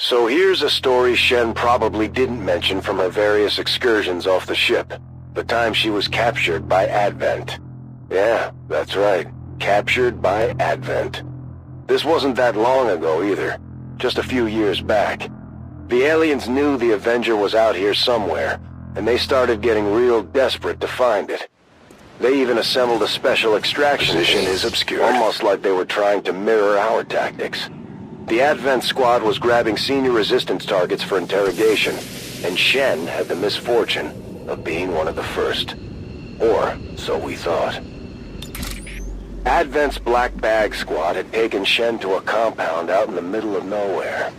So here's a story Shen probably didn't mention from her various excursions off the ship. The time she was captured by Advent. Yeah, that's right. Captured by Advent. This wasn't that long ago either. Just a few years back. The aliens knew the Avenger was out here somewhere, and they started getting real desperate to find it. They even assembled a special extraction Position team, is obscured. almost like they were trying to mirror our tactics. The Advent squad was grabbing senior resistance targets for interrogation, and Shen had the misfortune of being one of the first. Or so we thought. Advent's Black Bag squad had taken Shen to a compound out in the middle of nowhere.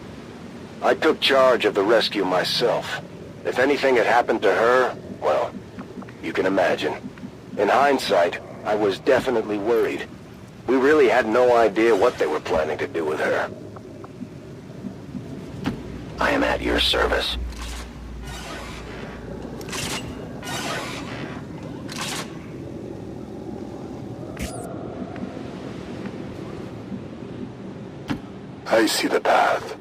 I took charge of the rescue myself. If anything had happened to her, well, you can imagine. In hindsight, I was definitely worried. We really had no idea what they were planning to do with her. I am at your service. I see the path.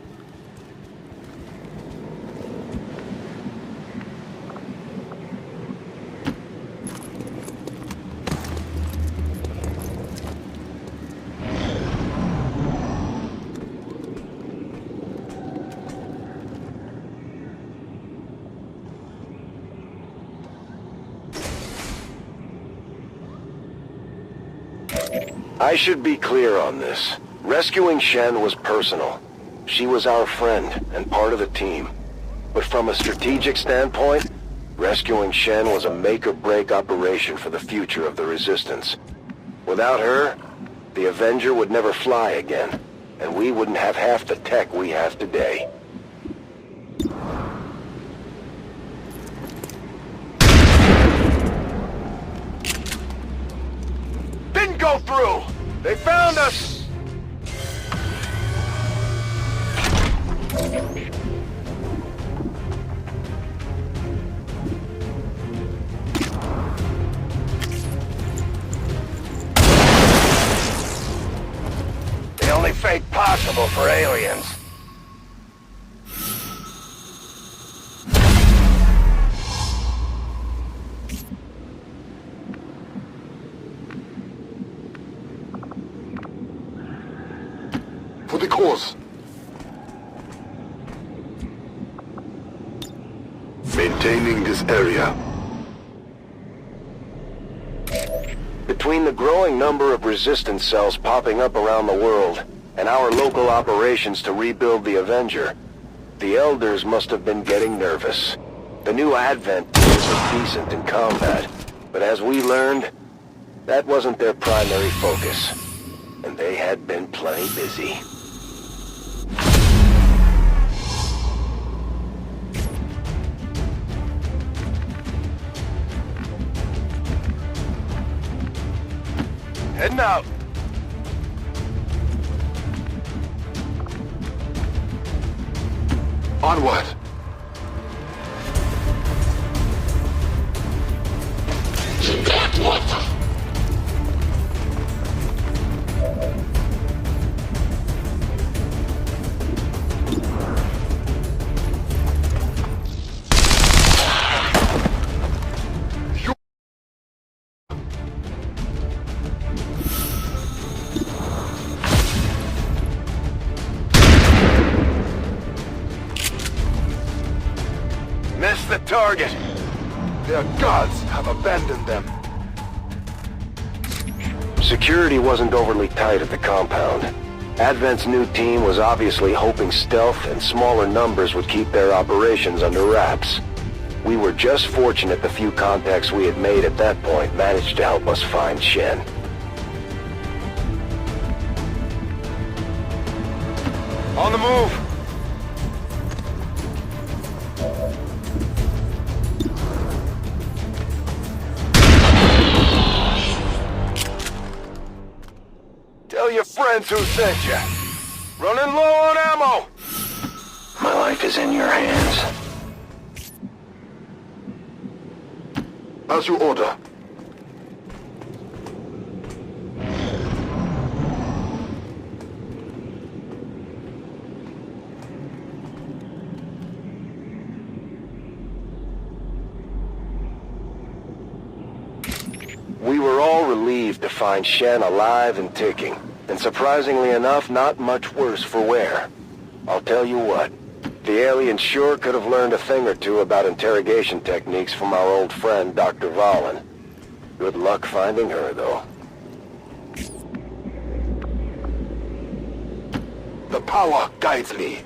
I should be clear on this. Rescuing Shen was personal. She was our friend and part of the team. But from a strategic standpoint, rescuing Shen was a make-or-break operation for the future of the Resistance. Without her, the Avenger would never fly again, and we wouldn't have half the tech we have today. Didn't go through! They found us! The only fate possible for aliens. For the cause. Maintaining this area. Between the growing number of resistance cells popping up around the world and our local operations to rebuild the Avenger, the Elders must have been getting nervous. The new Advent was decent in combat, but as we learned, that wasn't their primary focus, and they had been plenty busy. Heading out. Onward. Missed the target. Their gods have abandoned them. Security wasn't overly tight at the compound. Advent's new team was obviously hoping stealth and smaller numbers would keep their operations under wraps. We were just fortunate the few contacts we had made at that point managed to help us find Shen. On the move! Tell your friends who sent you. Running low on ammo! My life is in your hands. As you order. relieved to find Shen alive and ticking. And surprisingly enough, not much worse for wear. I'll tell you what, the alien sure could have learned a thing or two about interrogation techniques from our old friend, Dr. Vahlen. Good luck finding her, though. The power guides me.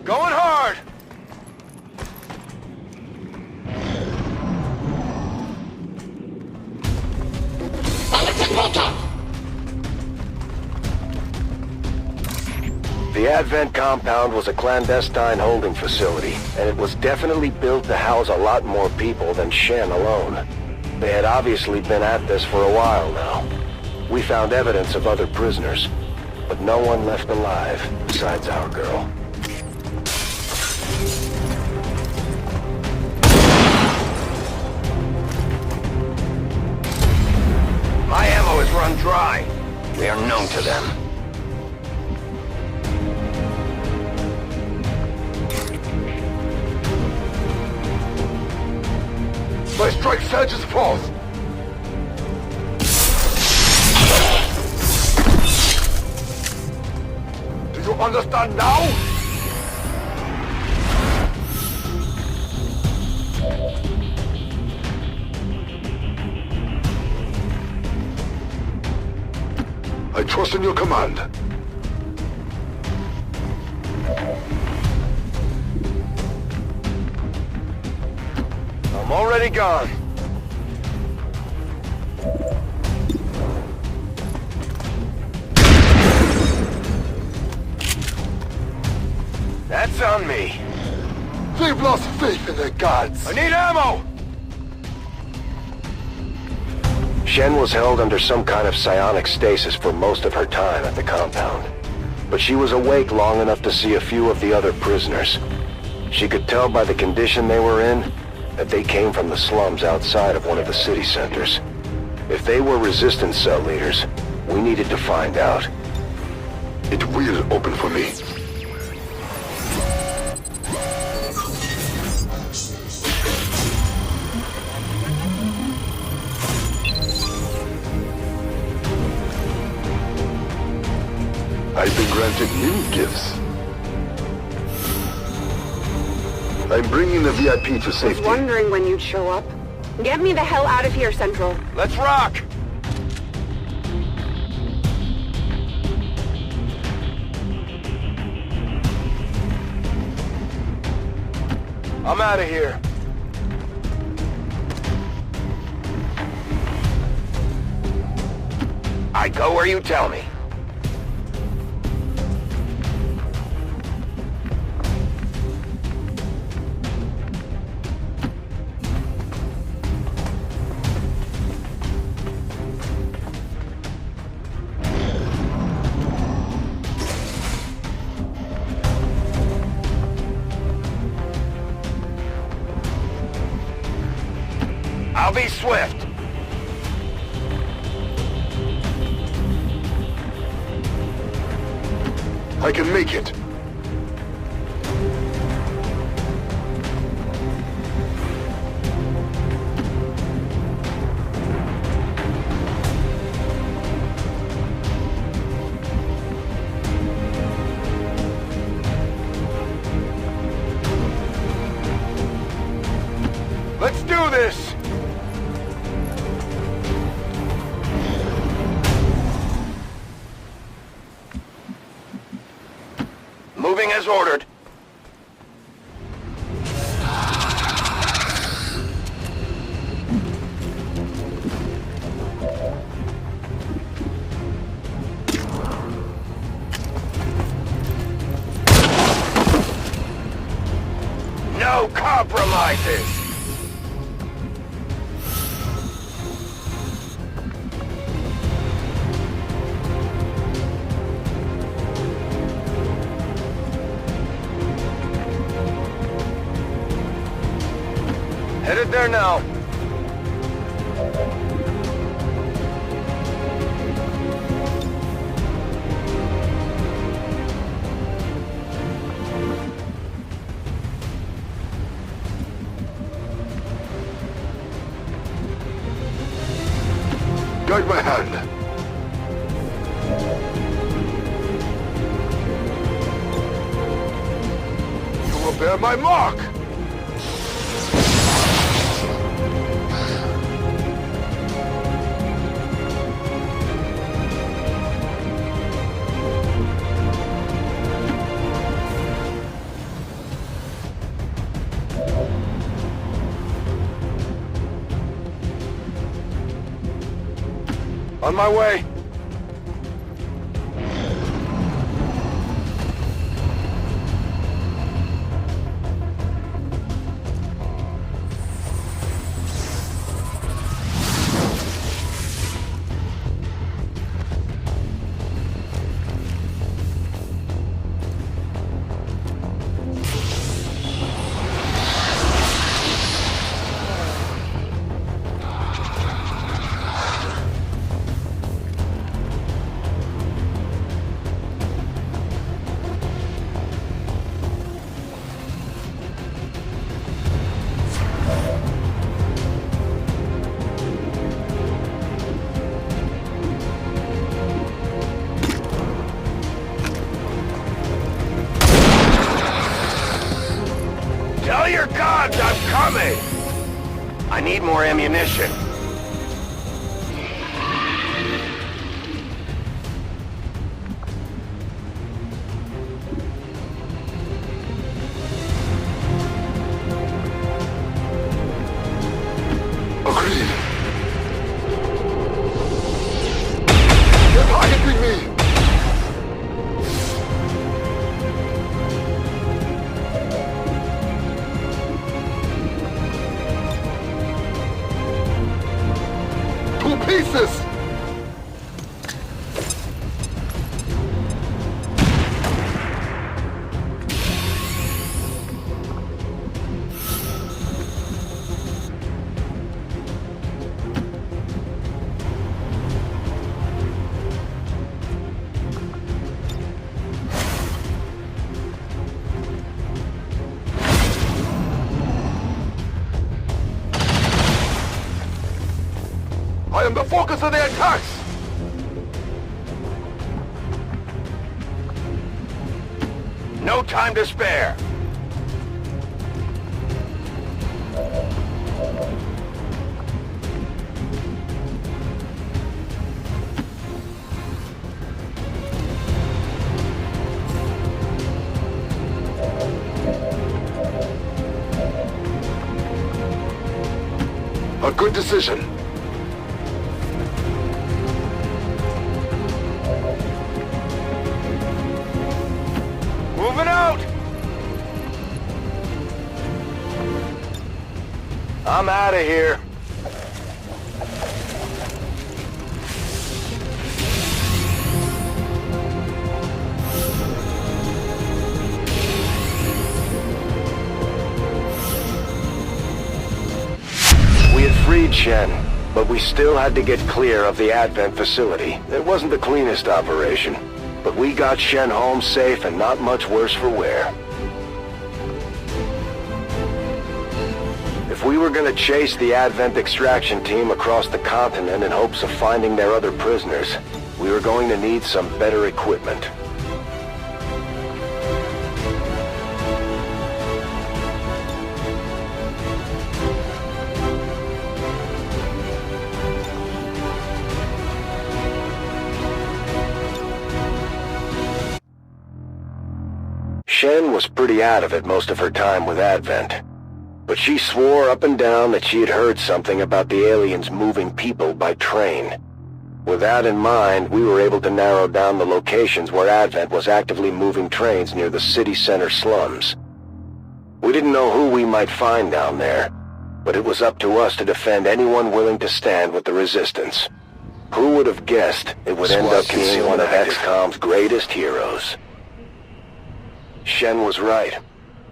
Going hard! The Advent compound was a clandestine holding facility, and it was definitely built to house a lot more people than Shen alone. They had obviously been at this for a while now. We found evidence of other prisoners, but no one left alive besides our girl. My ammo is run dry. We are known to them. My strike surges forth. Do you understand now? I trust in your command. I'm already gone. That's on me. They've lost faith in their gods. I need ammo! Shen was held under some kind of psionic stasis for most of her time at the compound. But she was awake long enough to see a few of the other prisoners. She could tell by the condition they were in that they came from the slums outside of one of the city centers. If they were resistance cell leaders, we needed to find out. It will open for me. I've been granted many gifts. I'm bringing the VIP to safety. I was wondering when you'd show up. Get me the hell out of here, Central. Let's rock! I'm out of here. I go where you tell me. I'll be swift. I can make it. Let's do this! Moving as ordered. No compromises! Headed there now. Guide my hand. You will bear my mark! On my way. Tell your gods I'm coming! I need more ammunition. Agreed. They're targeting me! Two pieces! I am the focus of the attacks! No time to spare. A good decision. Moving out! I'm out of here. We had freed Shen, but we still had to get clear of the Advent facility. It wasn't the cleanest operation, but we got Shen home safe and not much worse for wear. If we were gonna chase the Advent extraction team across the continent in hopes of finding their other prisoners, we were going to need some better equipment. Shen was pretty out of it most of her time with Advent, but she swore up and down that she had heard something about the aliens moving people by train. With that in mind, we were able to narrow down the locations where Advent was actively moving trains near the city center slums. We didn't know who we might find down there, but it was up to us to defend anyone willing to stand with the Resistance. Who would have guessed it would end up being one of XCOM's greatest heroes? Shen was right.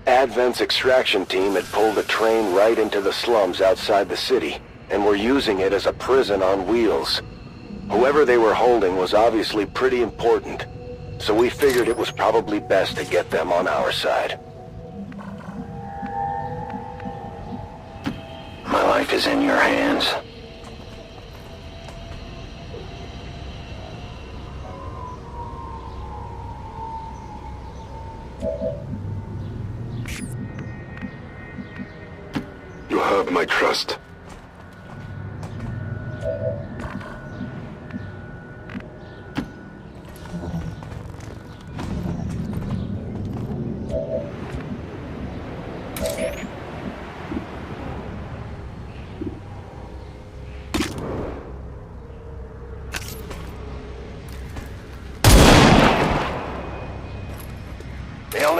Advent's extraction team had pulled a train right into the slums outside the city, and were using it as a prison on wheels. Whoever they were holding was obviously pretty important, so we figured it was probably best to get them on our side. My life is in your hands.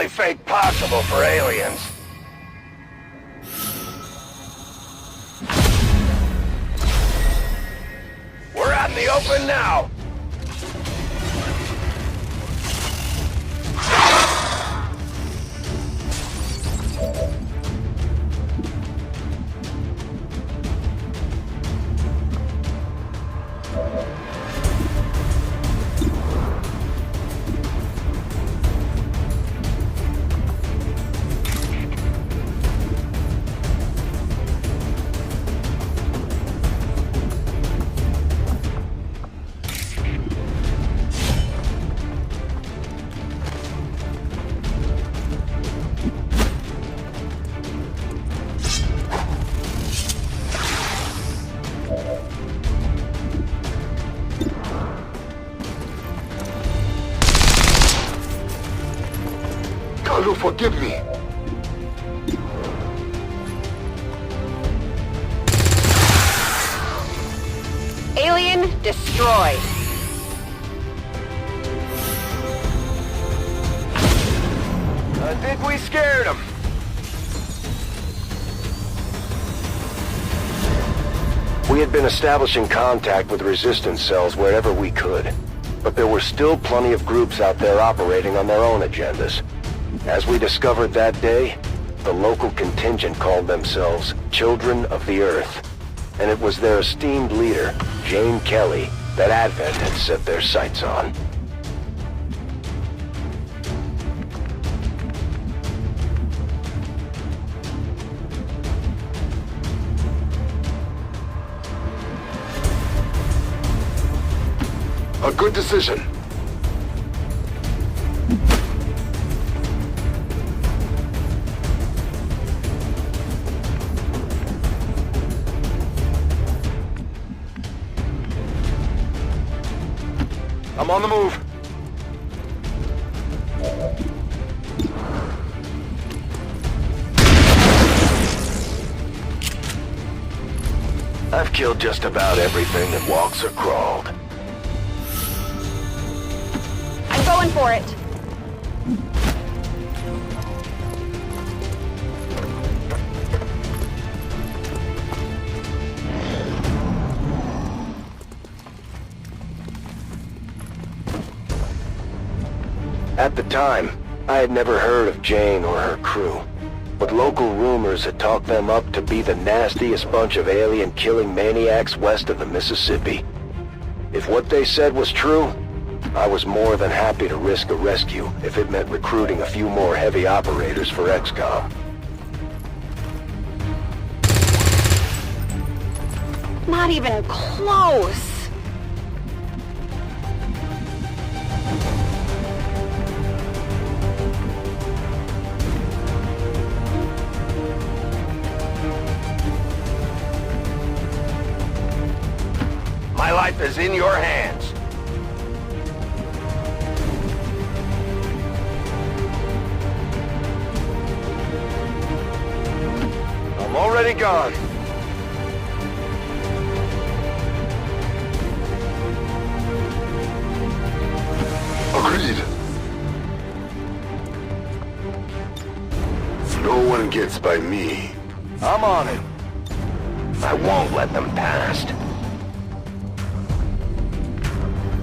fate possible for aliens. We're out in the open now. Carlo, forgive me. Alien destroyed. I think we scared them. We had been establishing contact with resistance cells wherever we could, but there were still plenty of groups out there operating on their own agendas. As we discovered that day, the local contingent called themselves Children of the Earth, and it was their esteemed leader, Jane Kelly, that Advent had set their sights on. A good decision. I'm on the move. I've killed just about everything that walks or crawled. I'm going for it. At the time, I had never heard of Jane or her crew, but local rumors had talked them up to be the nastiest bunch of alien-killing maniacs west of the Mississippi. If what they said was true, I was more than happy to risk a rescue if it meant recruiting a few more heavy operators for XCOM. Not even close. My life is in your hands. I'm already gone. Agreed. No one gets by me. I'm on it. I won't let them past.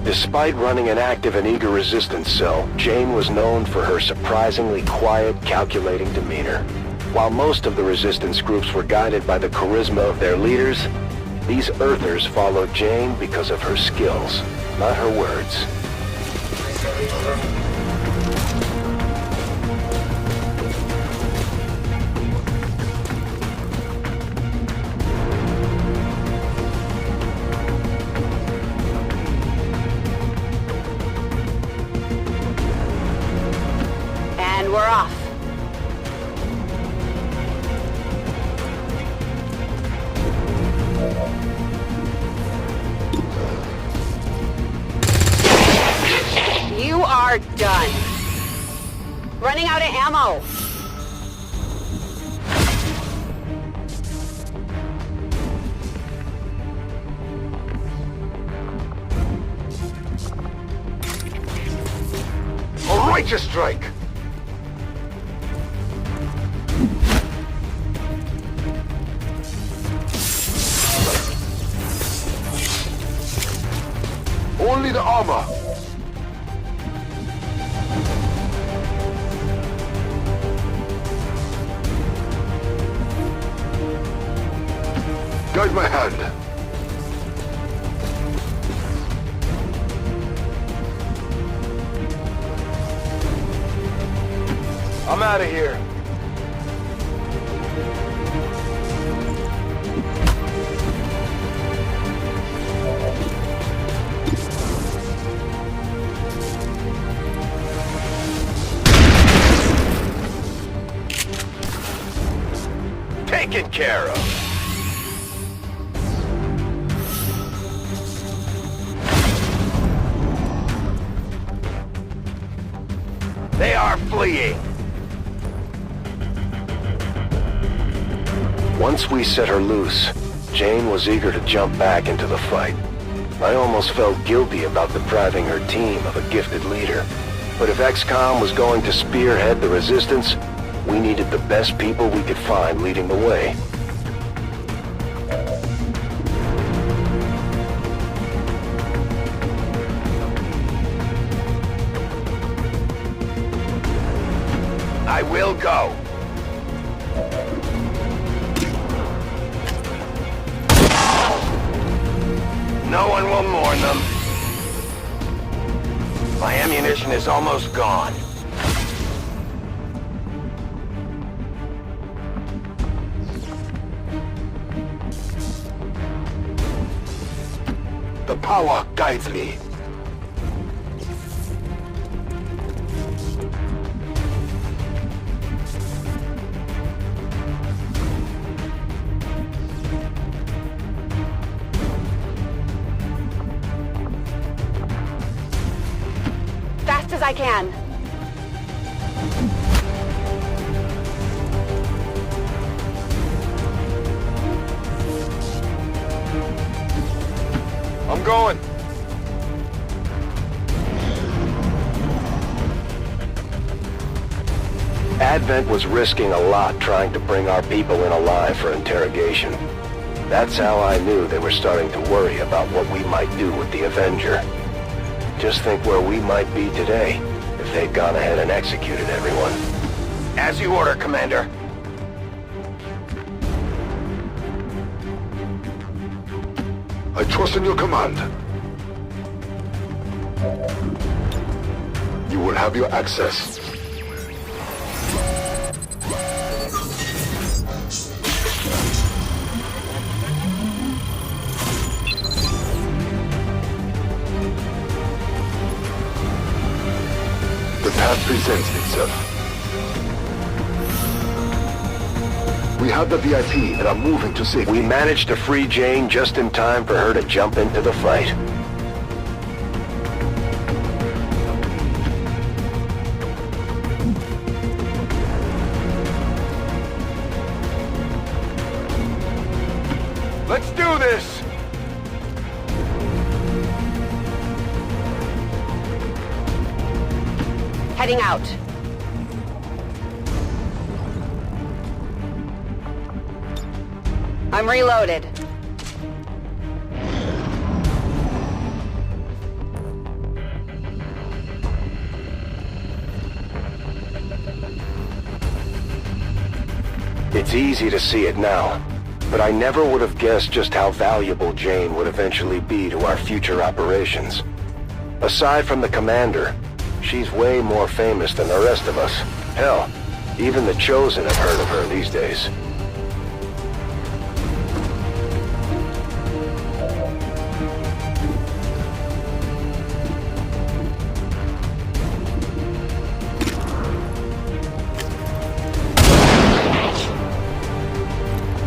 Despite running an active and eager resistance cell, Jane was known for her surprisingly quiet, calculating demeanor. While most of the resistance groups were guided by the charisma of their leaders, these Earthers followed Jane because of her skills, not her words. And we're off. You are done. Running out of ammo. A righteous strike. Only the armor. Guide my hand. I'm out of here. Taken care of. They are fleeing. Once we set her loose, Jane was eager to jump back into the fight. I almost felt guilty about depriving her team of a gifted leader. But if XCOM was going to spearhead the resistance, we needed the best people we could find leading the way. I will go. No one will mourn them. My ammunition is almost gone. The power guides me. Fast as I can. I'm going. Advent was risking a lot trying to bring our people in alive for interrogation. That's how I knew they were starting to worry about what we might do with the Avenger. Just think where we might be today if they'd gone ahead and executed everyone. As you order, Commander. I trust in your command. You will have your access. The path presents itself. We have the VIP and are moving to safety. We managed to free Jane just in time for her to jump into the fight. Let's do this! Heading out. I'm reloaded. It's easy to see it now, but I never would have guessed just how valuable Jane would eventually be to our future operations. Aside from the Commander, she's way more famous than the rest of us. Hell, even the Chosen have heard of her these days.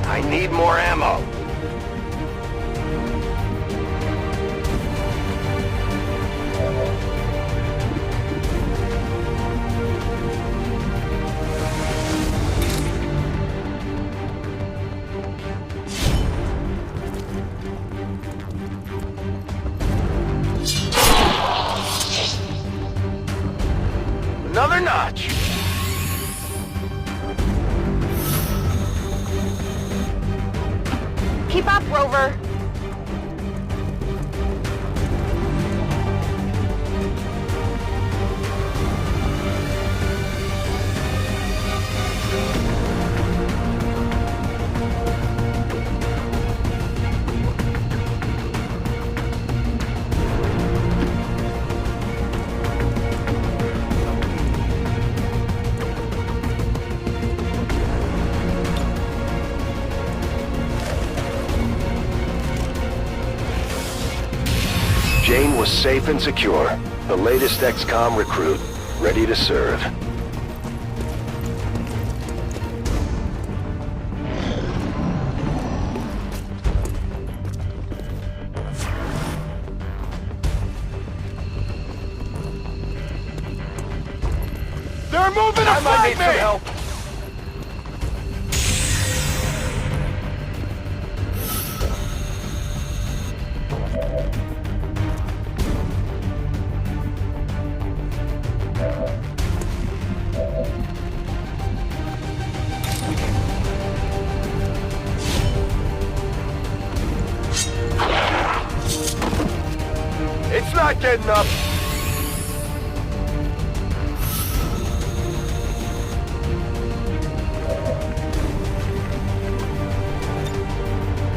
I need more ammo. Another notch. Keep up, Rover. Jane was safe and secure. The latest XCOM recruit, ready to serve. They're moving to fight me! Help. It's not getting up.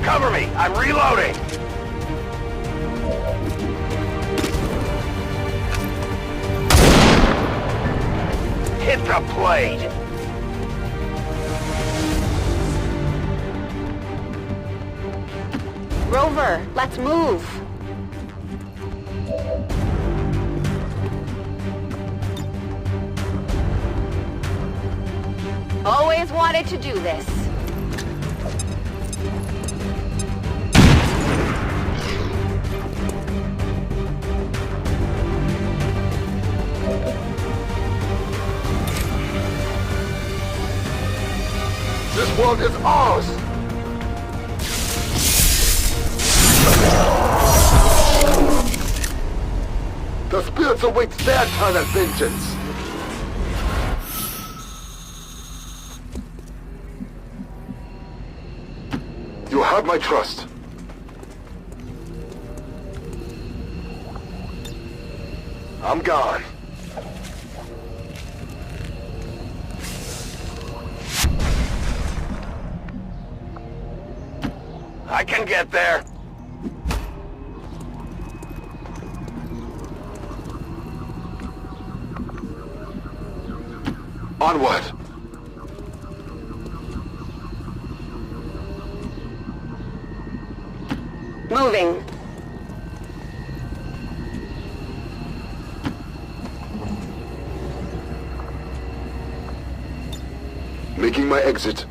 Cover me! I'm reloading! Hit the blade! Rover, let's move. Always wanted to do this. This world is ours! The spirits await their turn of vengeance! You have my trust. I'm gone. I can get there. Onward! Moving. Making my exit.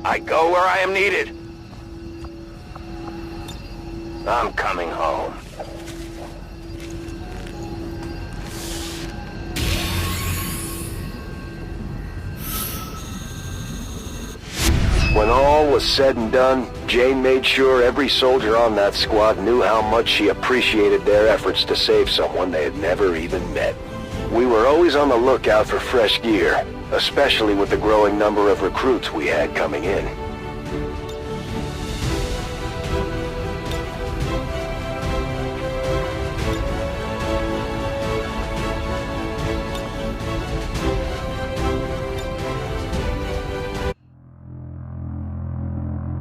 I go where I am needed. I'm coming home. When all was said and done, Jane made sure every soldier on that squad knew how much she appreciated their efforts to save someone they had never even met. We were always on the lookout for fresh gear, especially with the growing number of recruits we had coming in.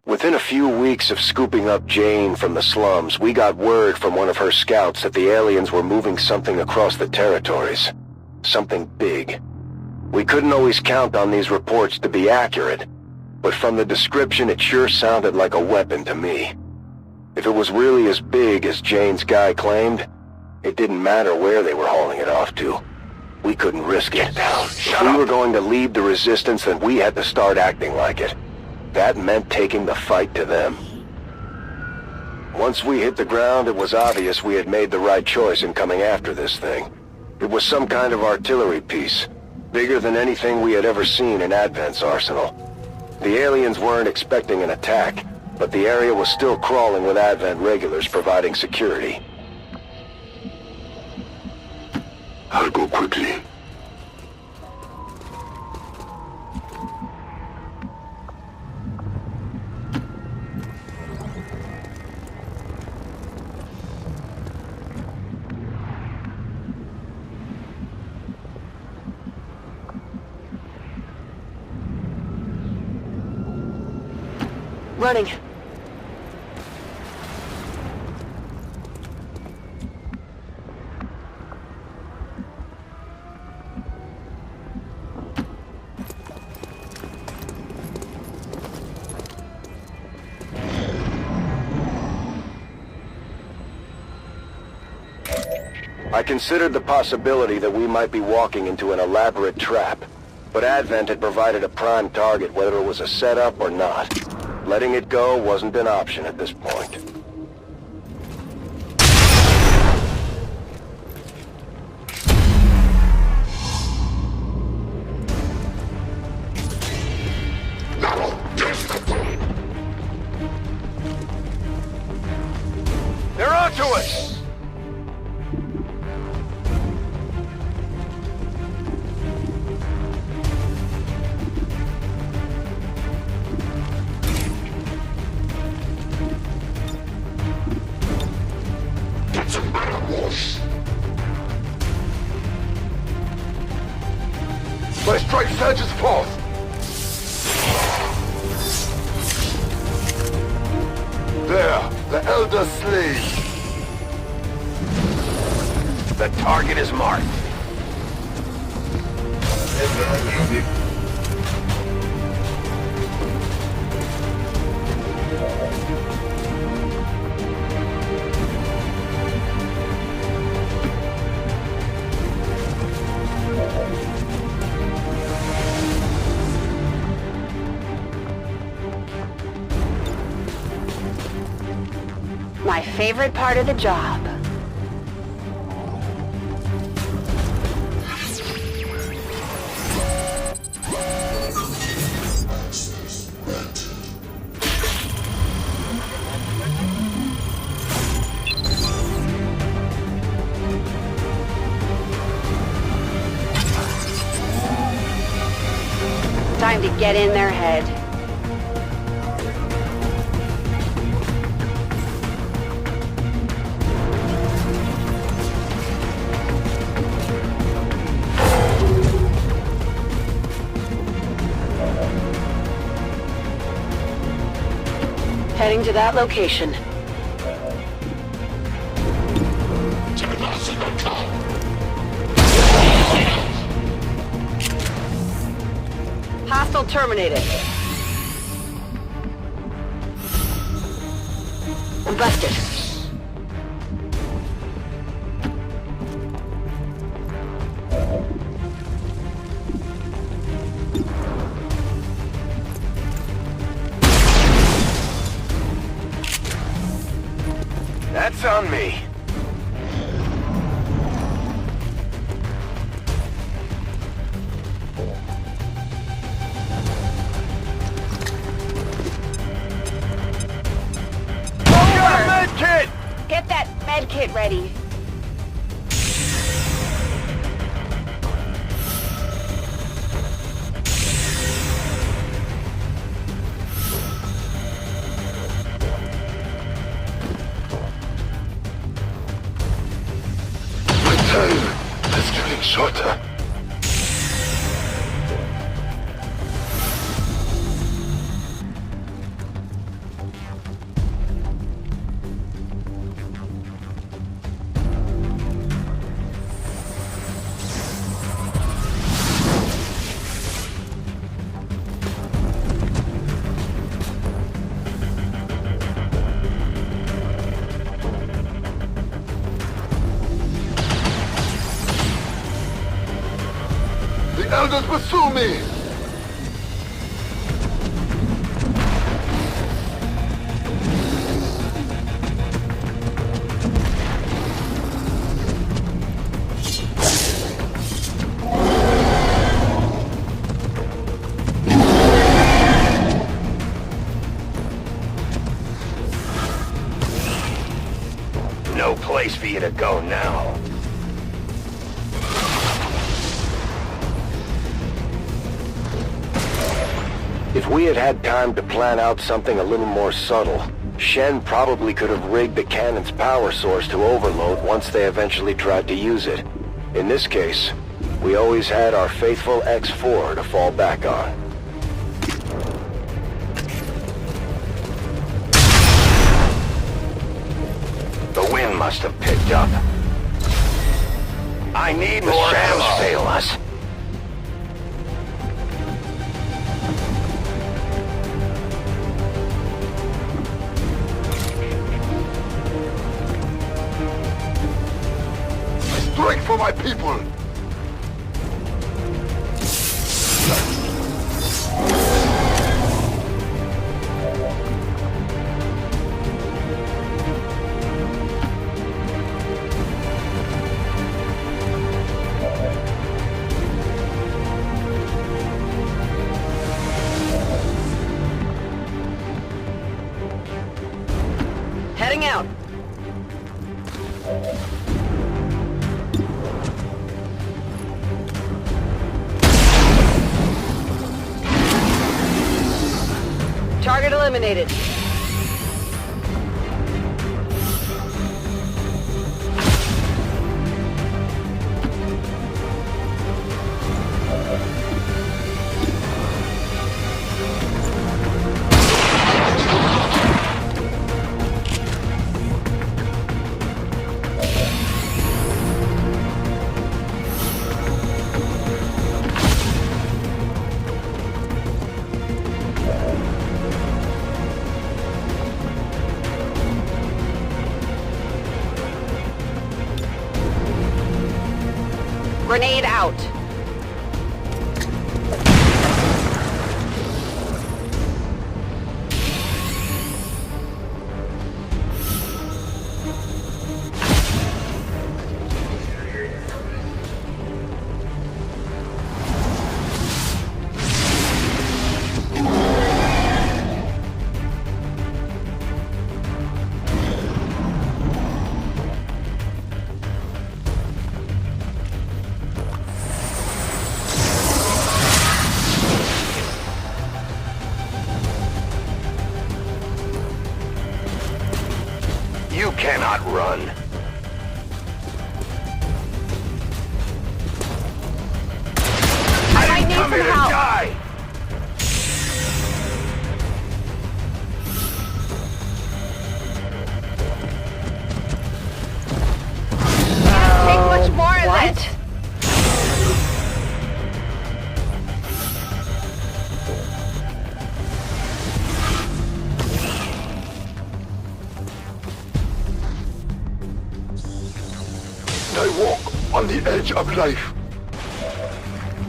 Within a few weeks of scooping up Jane from the slums, we got word from one of her scouts that the aliens were moving something across the territories. Something big. We couldn't always count on these reports to be accurate, but from the description it sure sounded like a weapon to me. If it was really as big as Jane's guy claimed, it didn't matter where they were hauling it off to. We couldn't risk it. If we were going to lead the resistance, then we had to start acting like it. That meant taking the fight to them. Once we hit the ground, it was obvious we had made the right choice in coming after this thing. It was some kind of artillery piece, bigger than anything we had ever seen in Advent's arsenal. The aliens weren't expecting an attack, but the area was still crawling with Advent regulars providing security. I'll go quickly. Running. I considered the possibility that we might be walking into an elaborate trap, but Advent had provided a prime target whether it was a setup or not. Letting it go wasn't an option at this point. They're onto us! My strike surges forth! There, the Elder slain! The target is marked. My favorite part of the job. Time to get in their head. Heading to that location. Hostile terminated. I'm busted. That's on me. Medkit! Get that med kit ready. My time is getting shorter. The elders pursue me! No place for you to go now. If we had had time to plan out something a little more subtle, Shen probably could have rigged the cannon's power source to overload once they eventually tried to use it. In this case, we always had our faithful X4 to fall back on. The wind must have picked up. I need more ammo. Fail us. for my people! Heading out. Target eliminated. Grenade out. You cannot run. I might need Come some here to help. die! Take much more of it. I walk on the edge of life.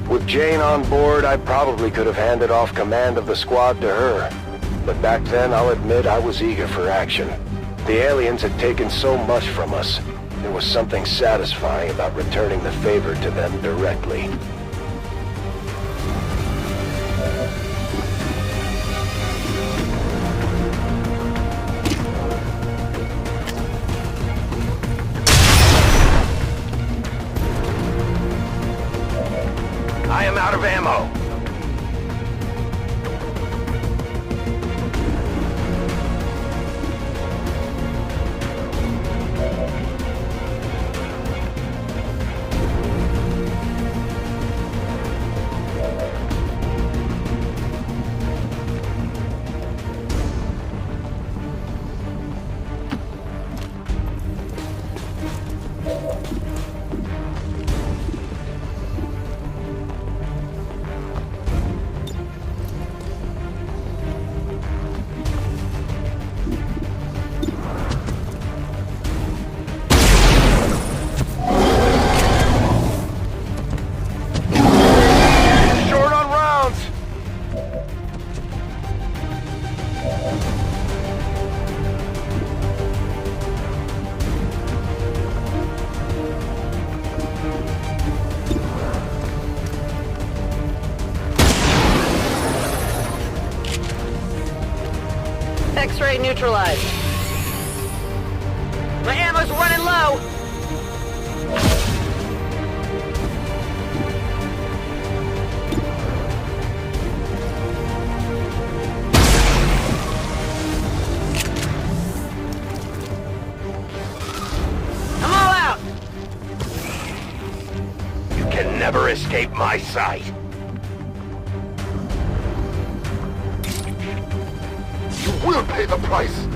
With Jane on board, I probably could have handed off command of the squad to her. But back then, I'll admit I was eager for action. The aliens had taken so much from us. There was something satisfying about returning the favor to them directly. I am out of ammo. Short on rounds. X-ray neutralized. My ammo's running low. I'm all out. You can never escape my sight. You will pay the price.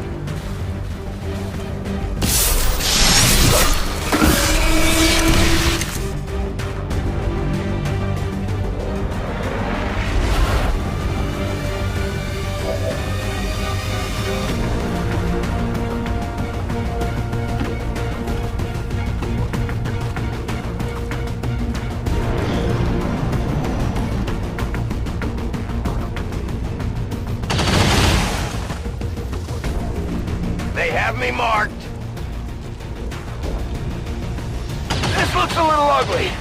enemy marked! This looks a little ugly.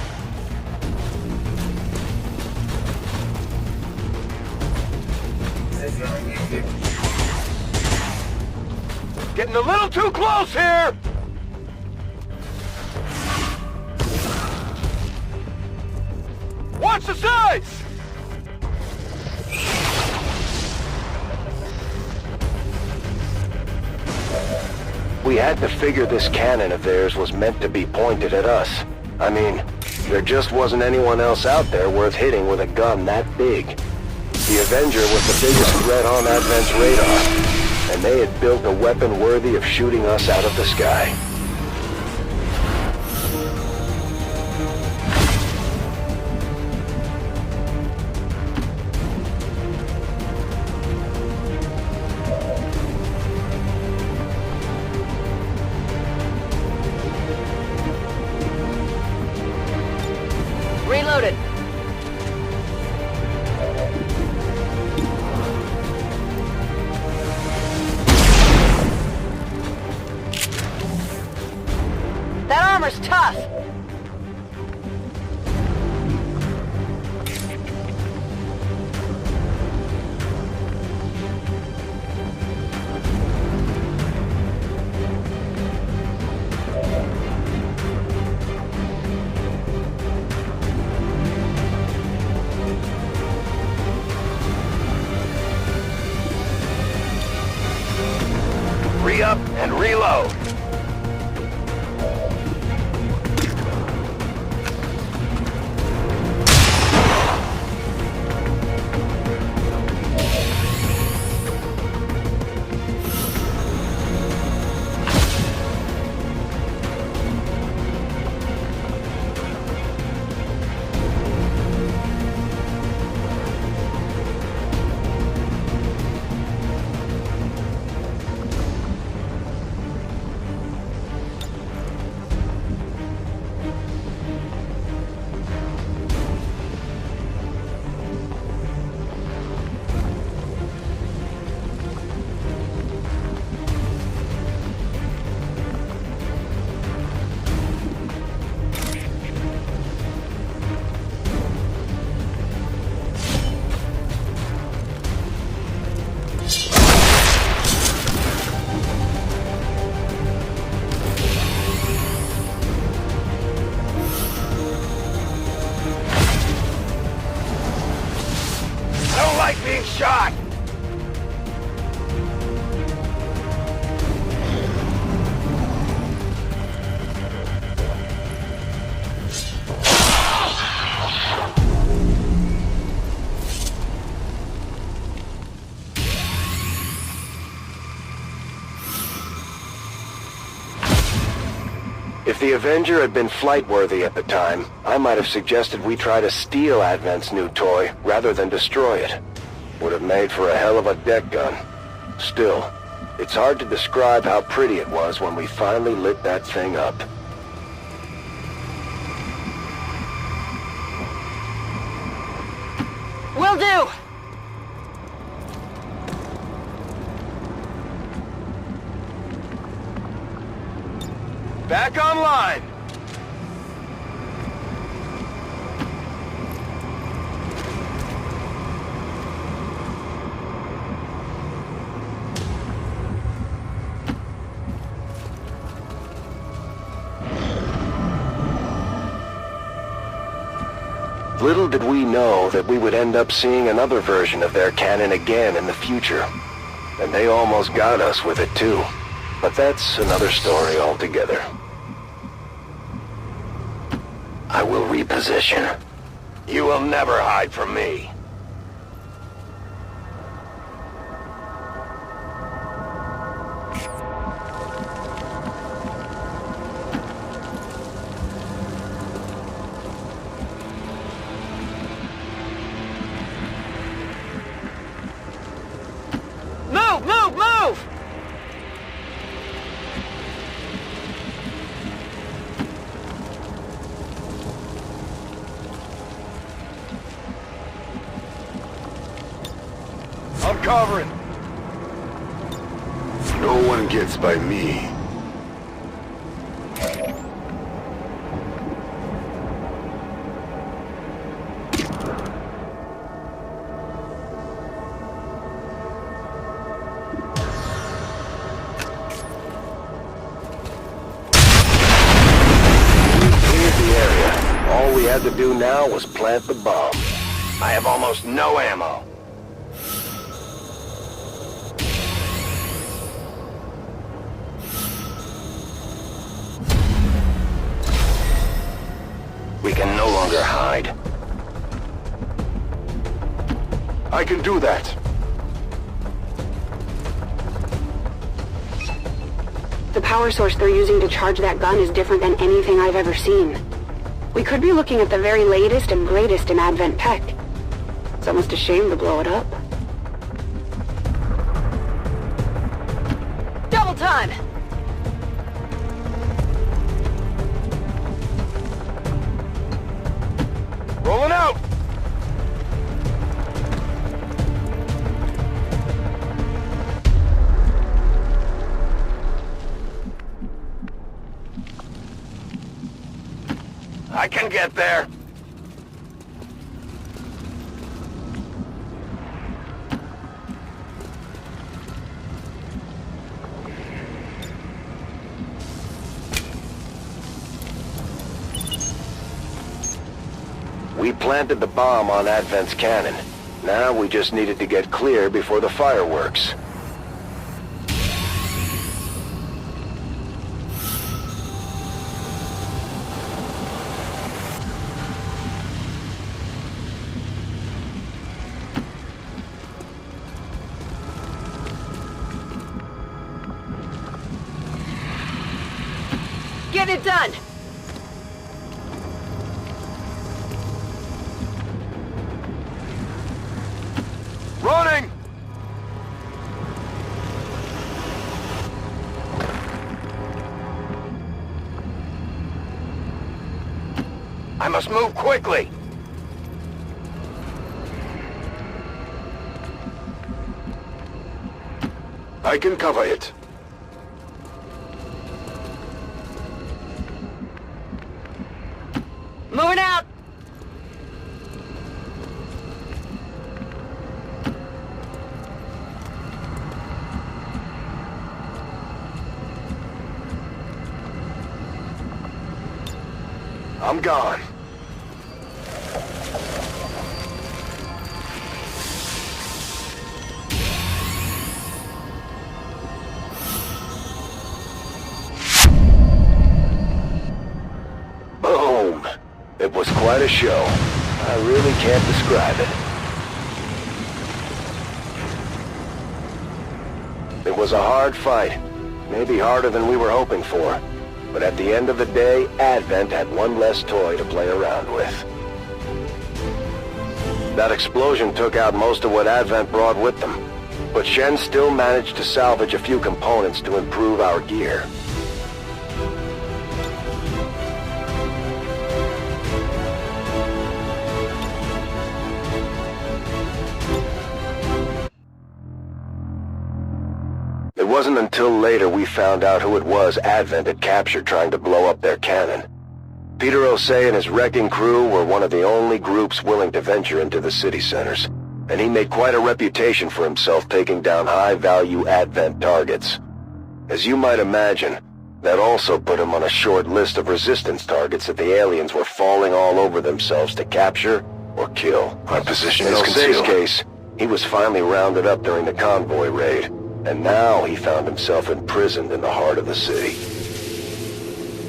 Getting a little too close here! Watch the size! We had to figure this cannon of theirs was meant to be pointed at us. I mean, there just wasn't anyone else out there worth hitting with a gun that big. The Avenger was the biggest threat on Advent's radar, and they had built a weapon worthy of shooting us out of the sky. Reloaded. That armor's tough. Re-up and reload. Being shot! If the Avenger had been flight-worthy at the time, I might have suggested we try to steal Advent's new toy rather than destroy it. Would have made for a hell of a deck gun. Still, it's hard to describe how pretty it was when we finally lit that thing up. Will do! Back online! Little did we know that we would end up seeing another version of their cannon again in the future. And they almost got us with it too. But that's another story altogether. I will reposition. You will never hide from me. Move! Move! Move! I'm covering. No one gets by me. All we had to do now was plant the bomb. I have almost no ammo. We can no longer hide. I can do that. The power source they're using to charge that gun is different than anything I've ever seen. We could be looking at the very latest and greatest in Advent tech. It's almost a shame to blow it up. Double time! Rolling out! I can get there. We planted the bomb on Advent's cannon. Now we just needed to get clear before the fireworks. Get it done! Running! I must move quickly. I can cover it. Moving out! I'm gone. Boom! It was quite a show. I really can't describe it. It was a hard fight. Maybe harder than we were hoping for. But at the end of the day, Advent had one less toy to play around with. That explosion took out most of what Advent brought with them. But Shen still managed to salvage a few components to improve our gear. It wasn't until later we found out who it was Advent had captured trying to blow up their cannon. Peter Osei and his wrecking crew were one of the only groups willing to venture into the city centers, and he made quite a reputation for himself taking down high-value Advent targets. As you might imagine, that also put him on a short list of resistance targets that the aliens were falling all over themselves to capture or kill. My position In is Osei's concealed. case, he was finally rounded up during the convoy raid, and now he found himself imprisoned in the heart of the city.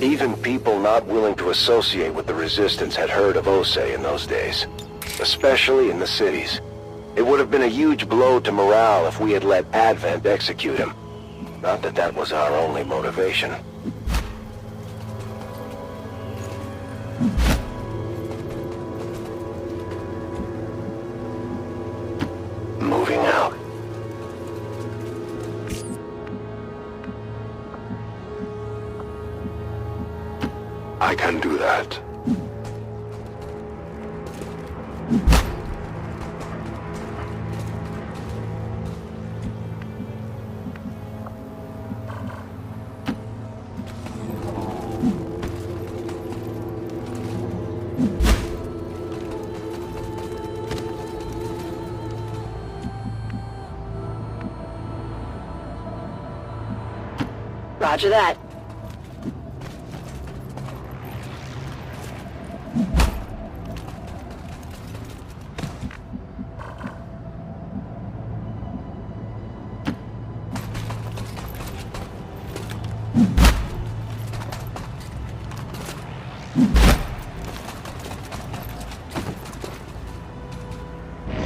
Even people not willing to associate with the Resistance had heard of Osei in those days, especially in the cities. It would have been a huge blow to morale if we had let Advent execute him. Not that that was our only motivation. Moving out. I can do that. Roger that.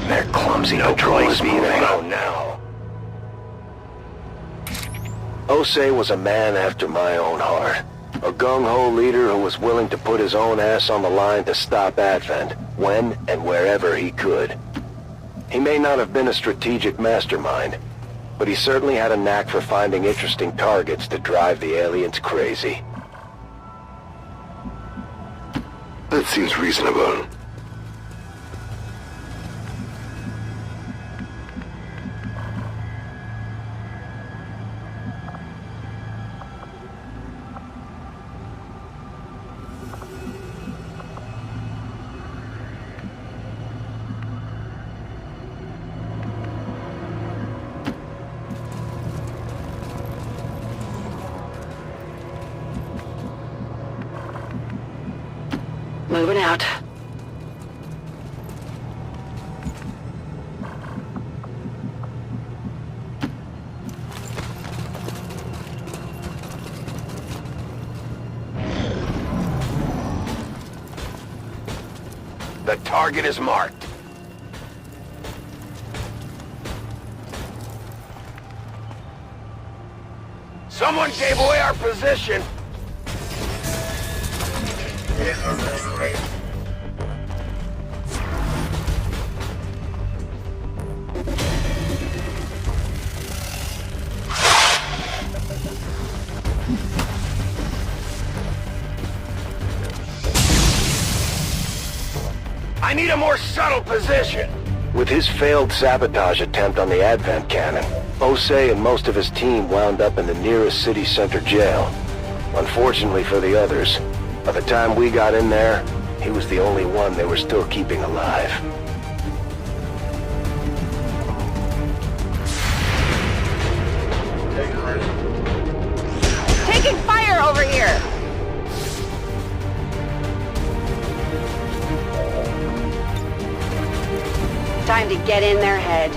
Their clumsy patrol is moving out now. Osei was a man after my own heart. A gung-ho leader who was willing to put his own ass on the line to stop Advent, when and wherever he could. He may not have been a strategic mastermind, but he certainly had a knack for finding interesting targets to drive the aliens crazy. That seems reasonable. Moving out. The target is marked. Someone gave away our position. I need a more subtle position. With his failed sabotage attempt on the Advent cannon, Osei and most of his team wound up in the nearest city center jail. Unfortunately for the others, by the time we got in there, he was the only one they were still keeping alive. Taking fire over here! Time to get in their head.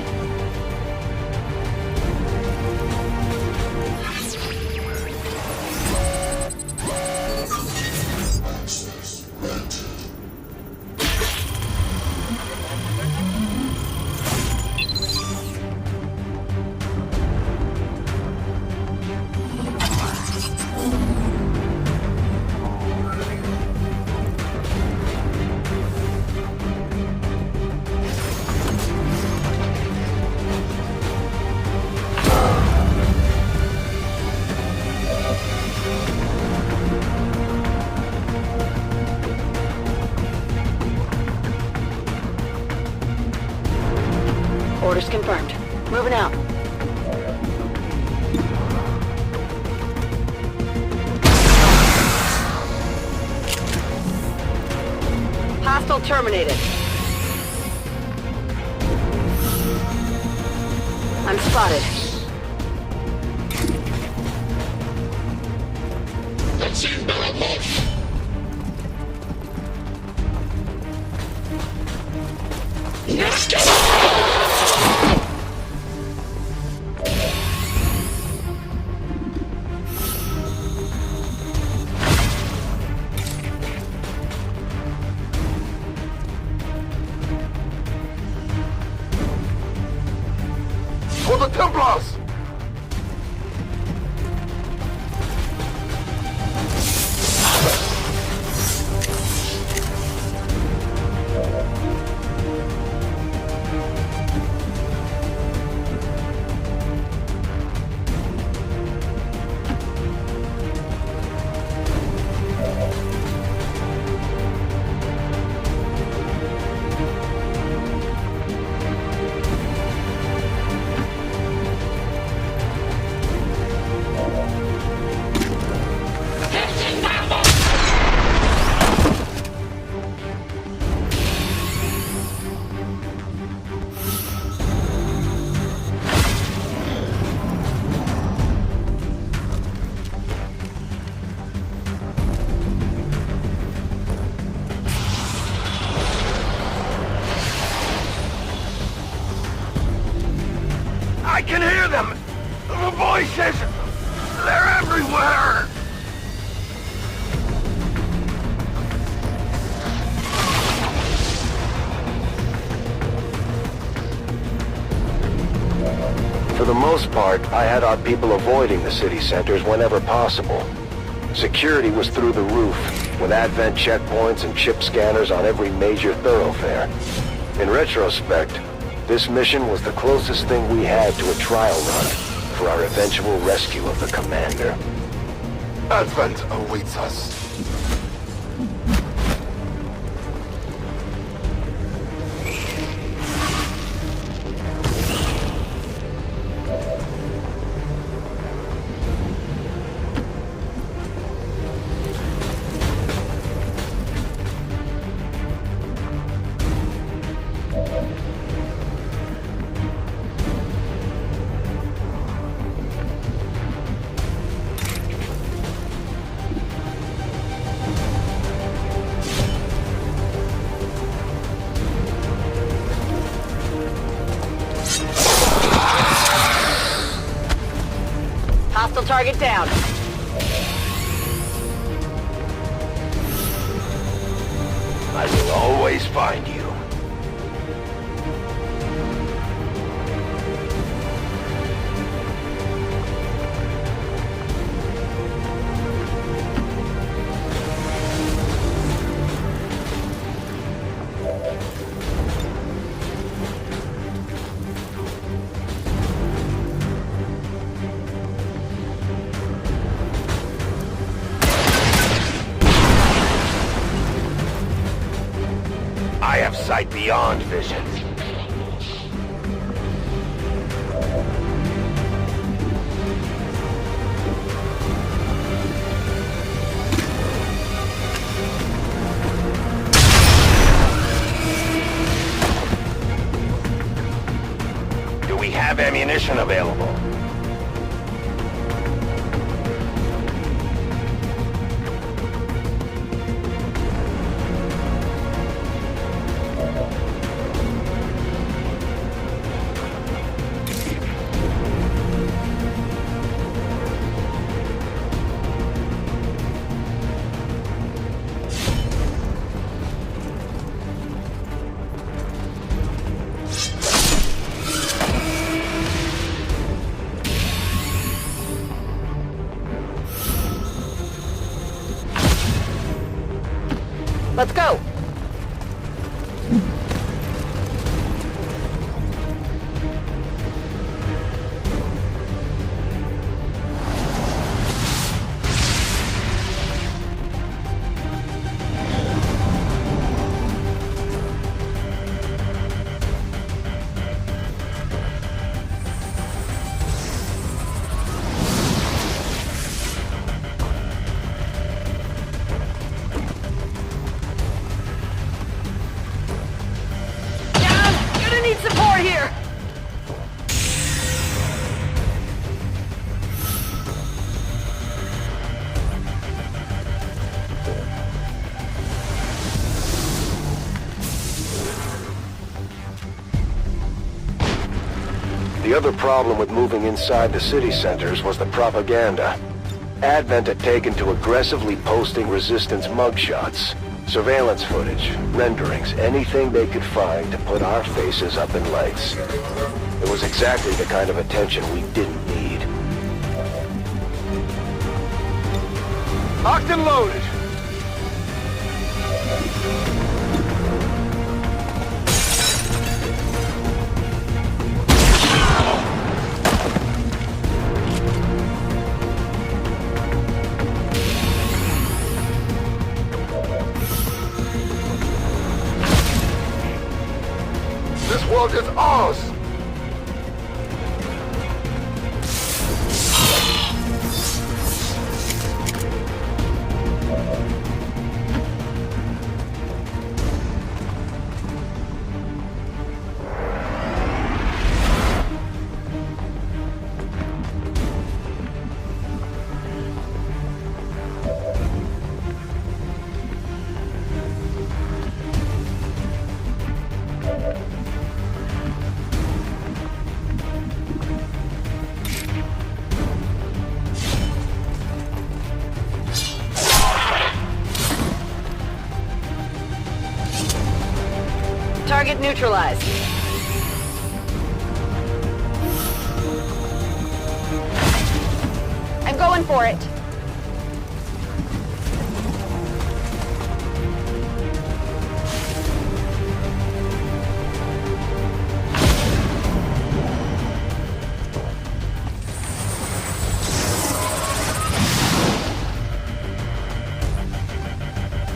Orders confirmed. Moving out. Hostile terminated. I'm spotted. For the Templars! For the most part, I had our people avoiding the city centers whenever possible. Security was through the roof, with Advent checkpoints and chip scanners on every major thoroughfare. In retrospect, this mission was the closest thing we had to a trial run for our eventual rescue of the Commander. Advent awaits us. Hostile target down. I will always find you. I have sight beyond vision. Do we have ammunition available? Let's go. Support here! The other problem with moving inside the city centers was the propaganda. Advent had taken to aggressively posting resistance mugshots, surveillance footage, renderings, anything they could find to put our faces up in lights. It was exactly the kind of attention we didn't need. Locked and loaded. This world is ours! Target neutralized. I'm going for it.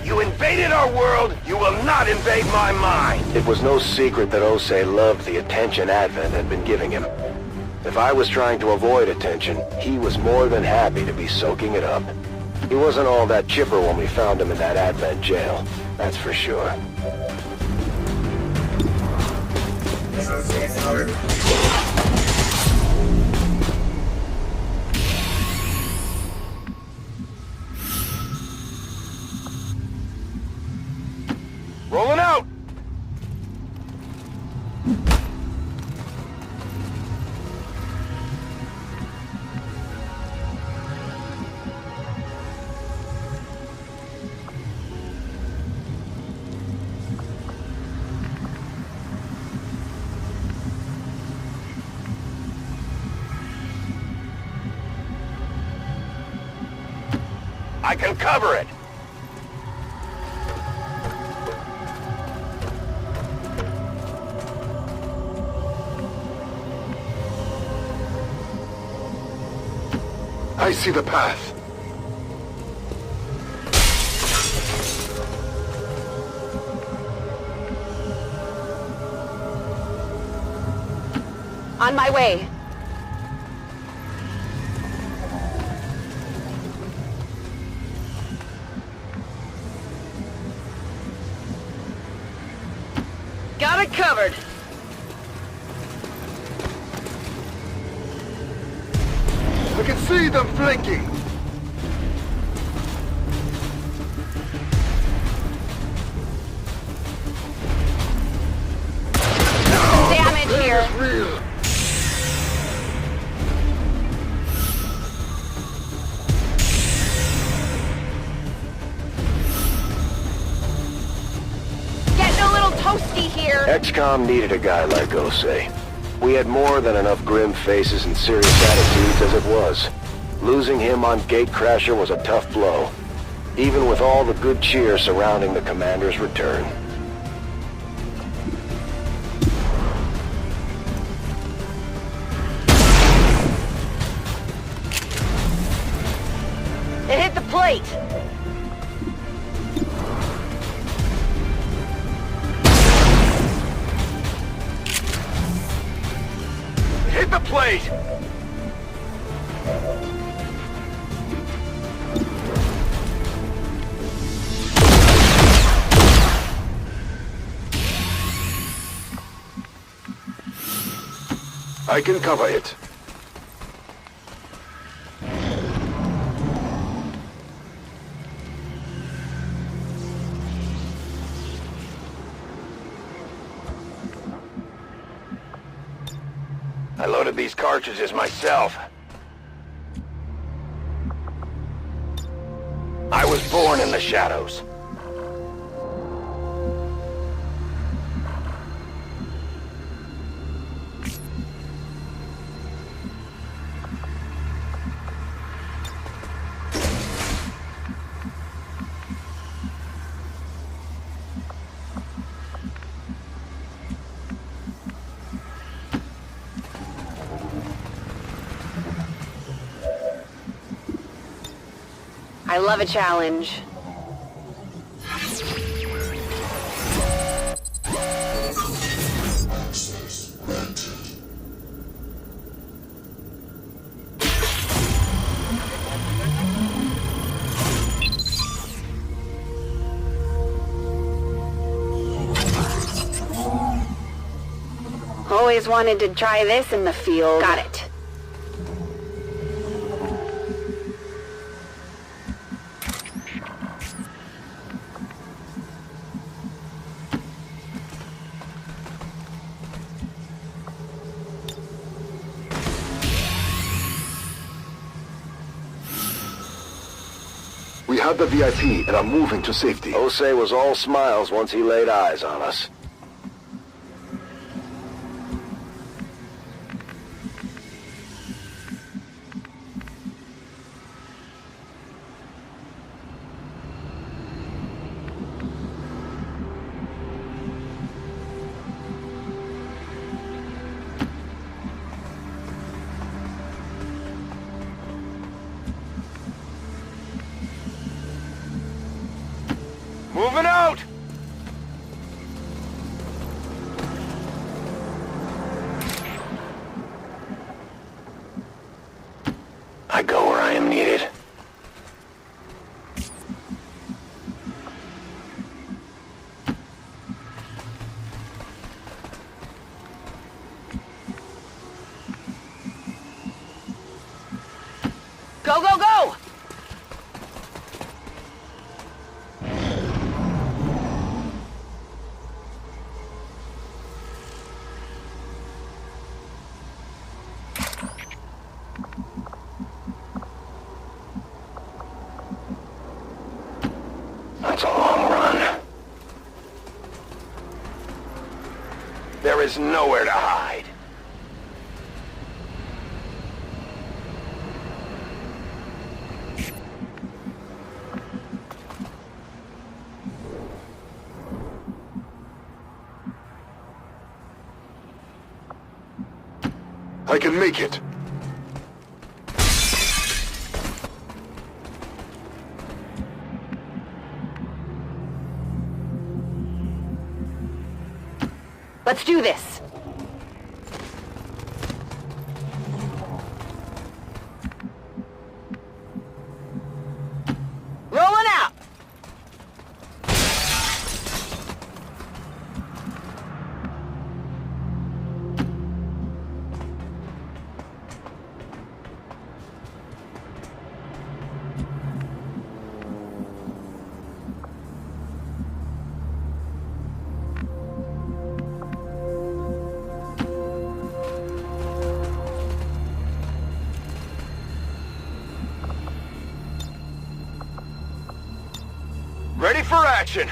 You invaded our world, you will not invade my mind! It was no secret that Osei loved the attention Advent had been giving him. If I was trying to avoid attention, he was more than happy to be soaking it up. He wasn't all that chipper when we found him in that Advent jail, that's for sure. Rolling out! I can cover it! I see the path. On my way. Got it covered. I can see them flanking. Damage here. Real. Getting a little toasty here. XCOM needed a guy like Osei. We had more than enough grim faces and serious attitudes as it was. Losing him on Gatecrasher was a tough blow, even with all the good cheer surrounding the commander's return. It hit the plate. Hit the plate! I can cover it. I loaded these cartridges myself. I was born in the shadows. I love a challenge. Always wanted to try this in the field. Got it. We have the VIP and are moving to safety. Osei was all smiles once he laid eyes on us. Moving out! I go where I am needed. Go, go, go! That's a long run. There is nowhere to hide. I can make it. Let's do this. Rolling out. Ready for action!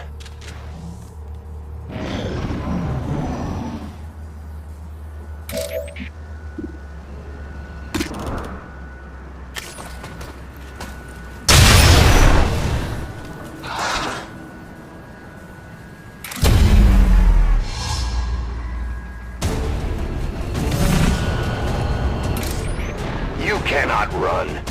You cannot run.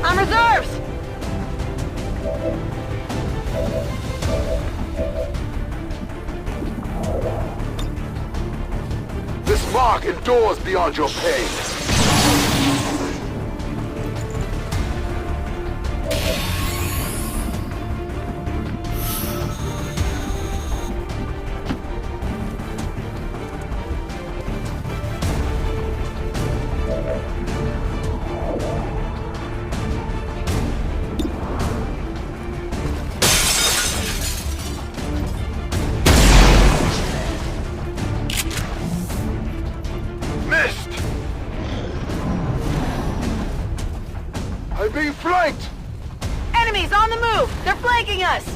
On reserves! This mark endures beyond your pain. Missed! I'm being flanked! Enemies on the move! They're flanking us!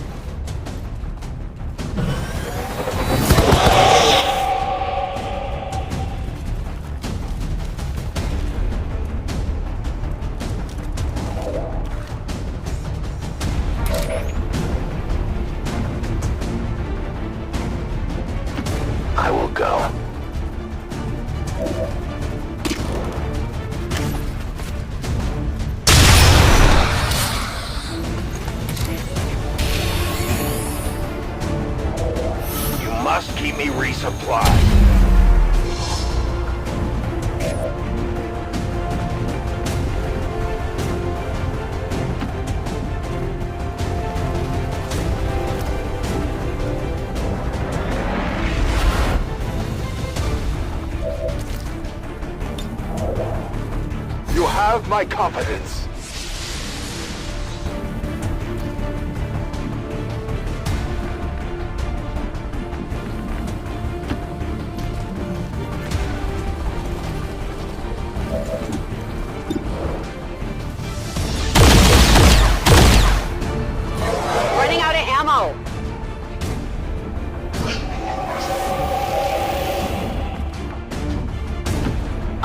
I will go. You must keep me resupplied. You have my confidence.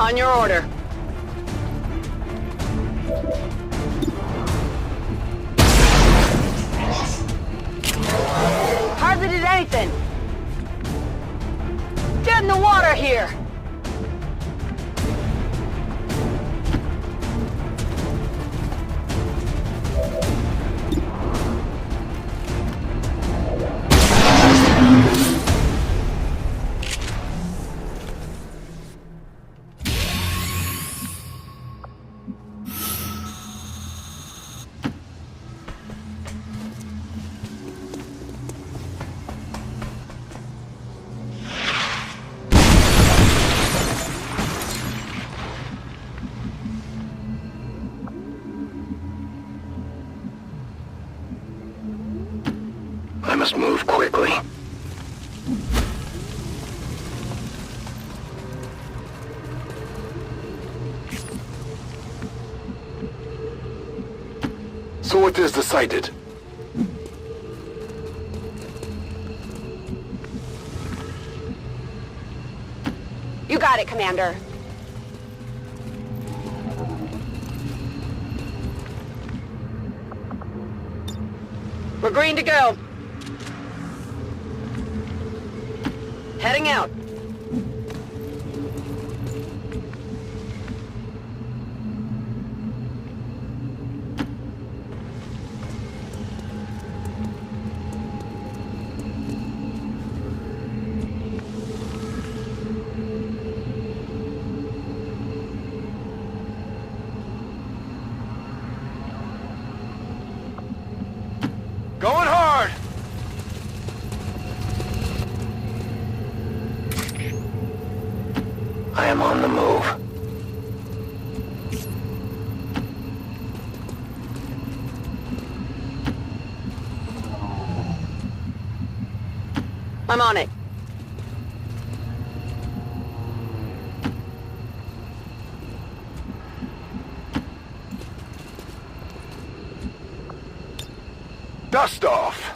On your order. Hardly did anything. Get in the water here. I must move quickly. So it is decided. You got it, Commander. We're green to go. Heading out. Going hard! I am on the move. I'm on it. Dust off!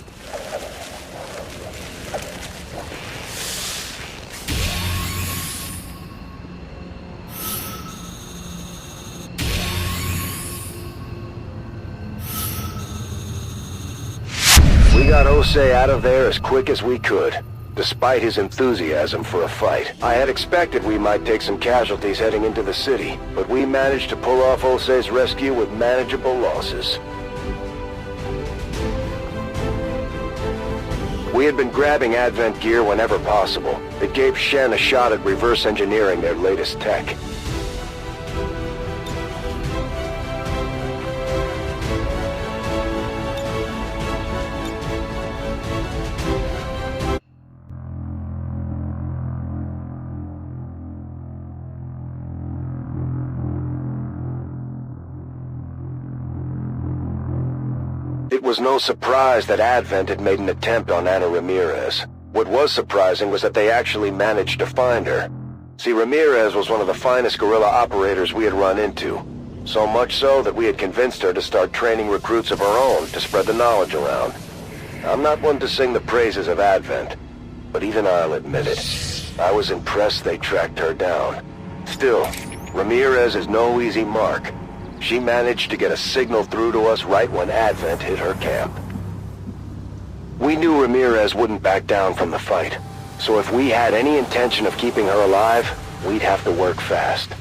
We got Osei out of there as quick as we could, despite his enthusiasm for a fight. I had expected we might take some casualties heading into the city, but we managed to pull off Osei's rescue with manageable losses. We had been grabbing Advent gear whenever possible. It gave Shen a shot at reverse engineering their latest tech. It was no surprise that Advent had made an attempt on Ana Ramirez. What was surprising was that they actually managed to find her. See, Ramirez was one of the finest guerrilla operators we had run into. So much so that we had convinced her to start training recruits of her own to spread the knowledge around. I'm not one to sing the praises of Advent, but even I'll admit it. I was impressed they tracked her down. Still, Ramirez is no easy mark. She managed to get a signal through to us right when Advent hit her camp. We knew Ramirez wouldn't back down from the fight, so if we had any intention of keeping her alive, we'd have to work fast.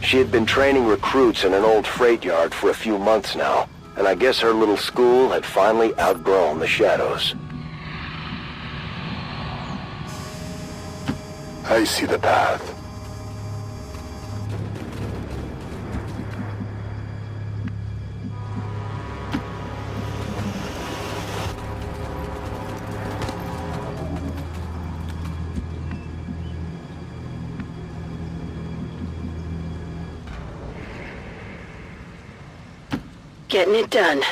She had been training recruits in an old freight yard for a few months now, and I guess her little school had finally outgrown the shadows. I see the path. Getting it done.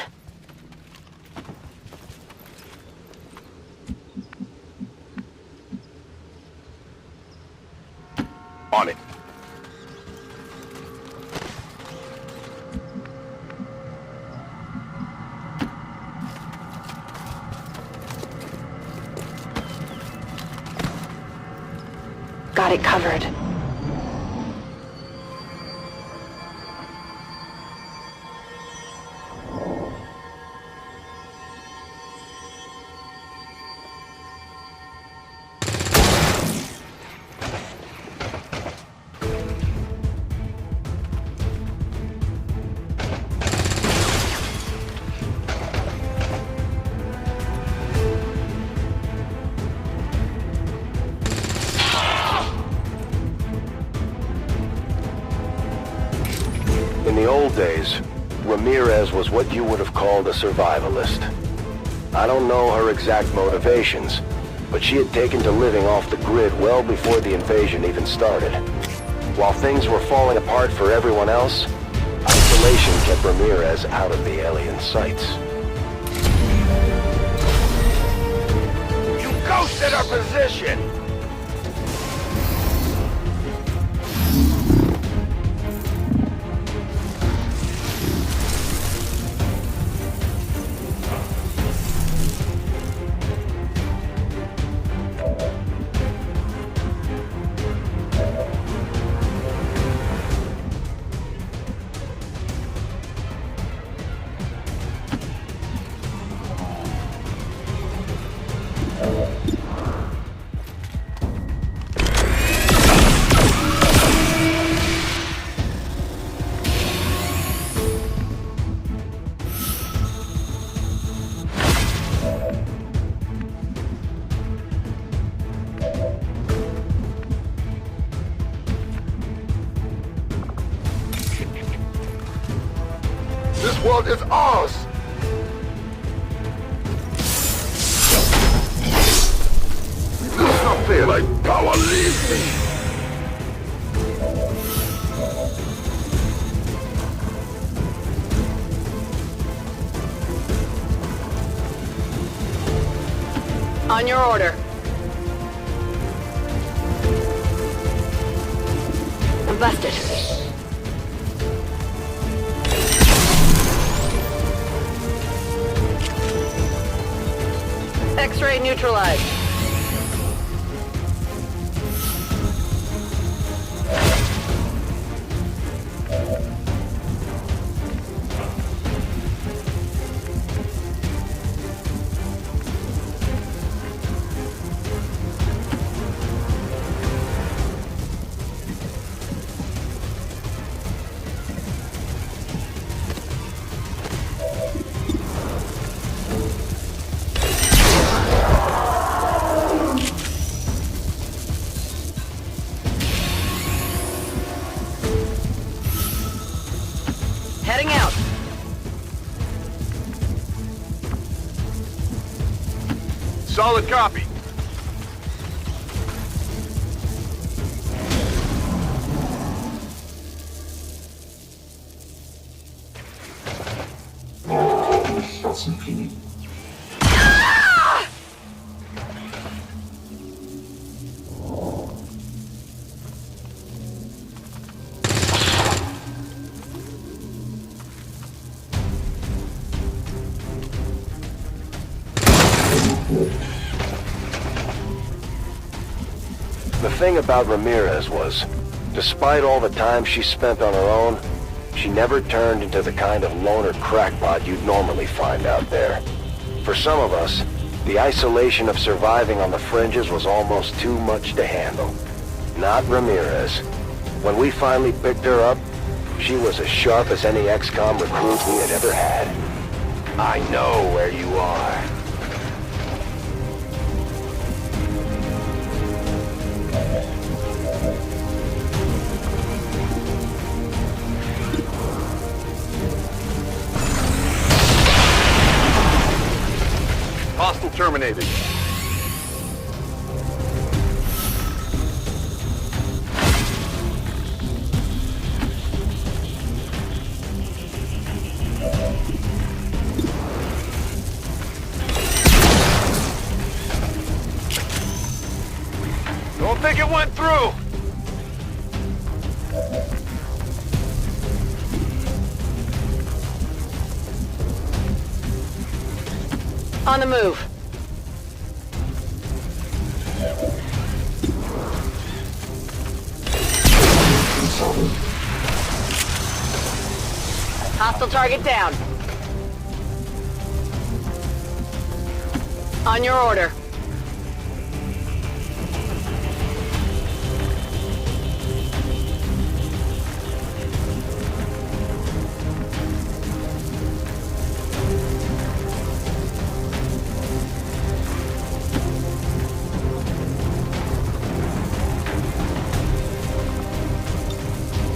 On it. Got it covered. the old days, Ramirez was what you would have called a survivalist. I don't know her exact motivations, but she had taken to living off the grid well before the invasion even started. While things were falling apart for everyone else, isolation kept Ramirez out of the alien sights. You ghosted our position! This world is ours! This is not fair. My power leaves me! On your order. I'm busted. X-ray neutralized. Heading out. Solid copy. The thing about Ramirez was, despite all the time she spent on her own, she never turned into the kind of loner crackpot you'd normally find out there. For some of us, the isolation of surviving on the fringes was almost too much to handle. Not Ramirez. When we finally picked her up, she was as sharp as any XCOM recruit we had ever had. I know where you are. Hostile terminated. Don't think it went through. On the move. Hostile target down. On your order.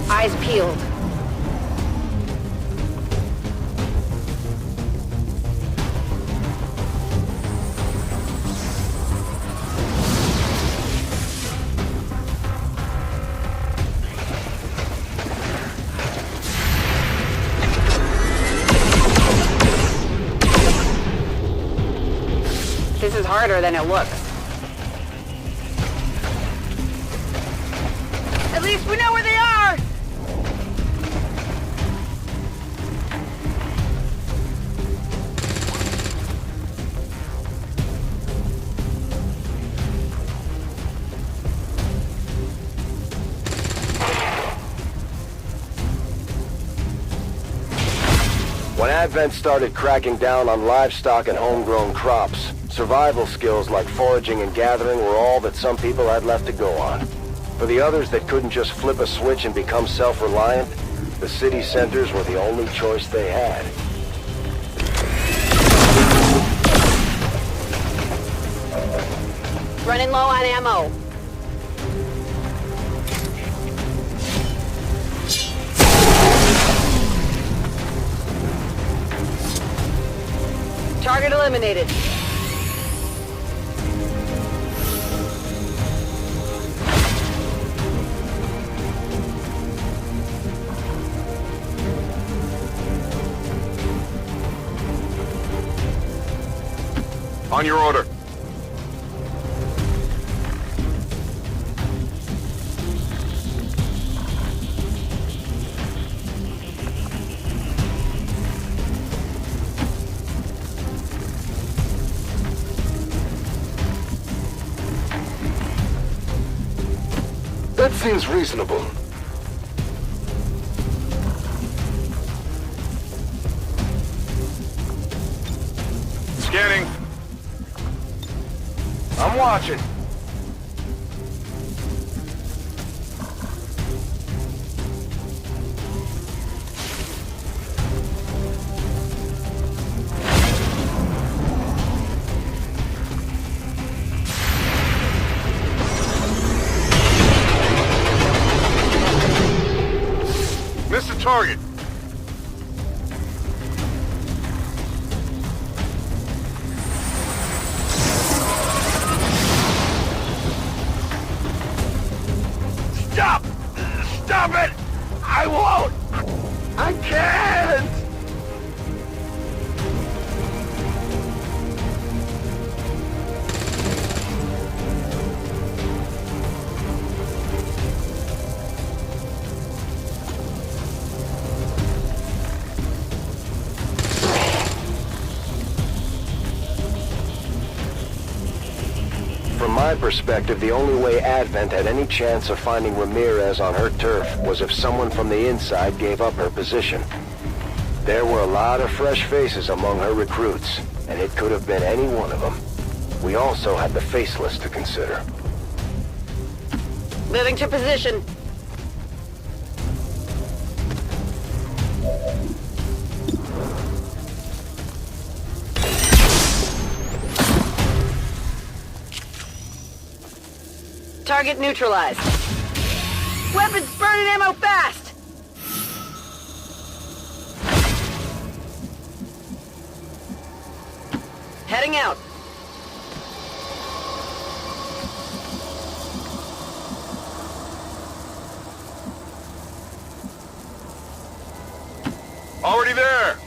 Eyes peeled. harder than it looks. At least we know where they are! When Advent started cracking down on livestock and homegrown crops, survival skills like foraging and gathering were all that some people had left to go on. For the others that couldn't just flip a switch and become self-reliant, the city centers were the only choice they had. Running low on ammo. Target eliminated. On your order. That seems reasonable. Scanning. I'm watching. Missed the target. Stop! Stop it! I won't! I can't! From my perspective, the only way Advent had any chance of finding Ramirez on her turf was if someone from the inside gave up her position. There were a lot of fresh faces among her recruits, and it could have been any one of them. We also had the faceless to consider. Moving to position. Target neutralized. Weapons burning ammo fast! Heading out. Already there.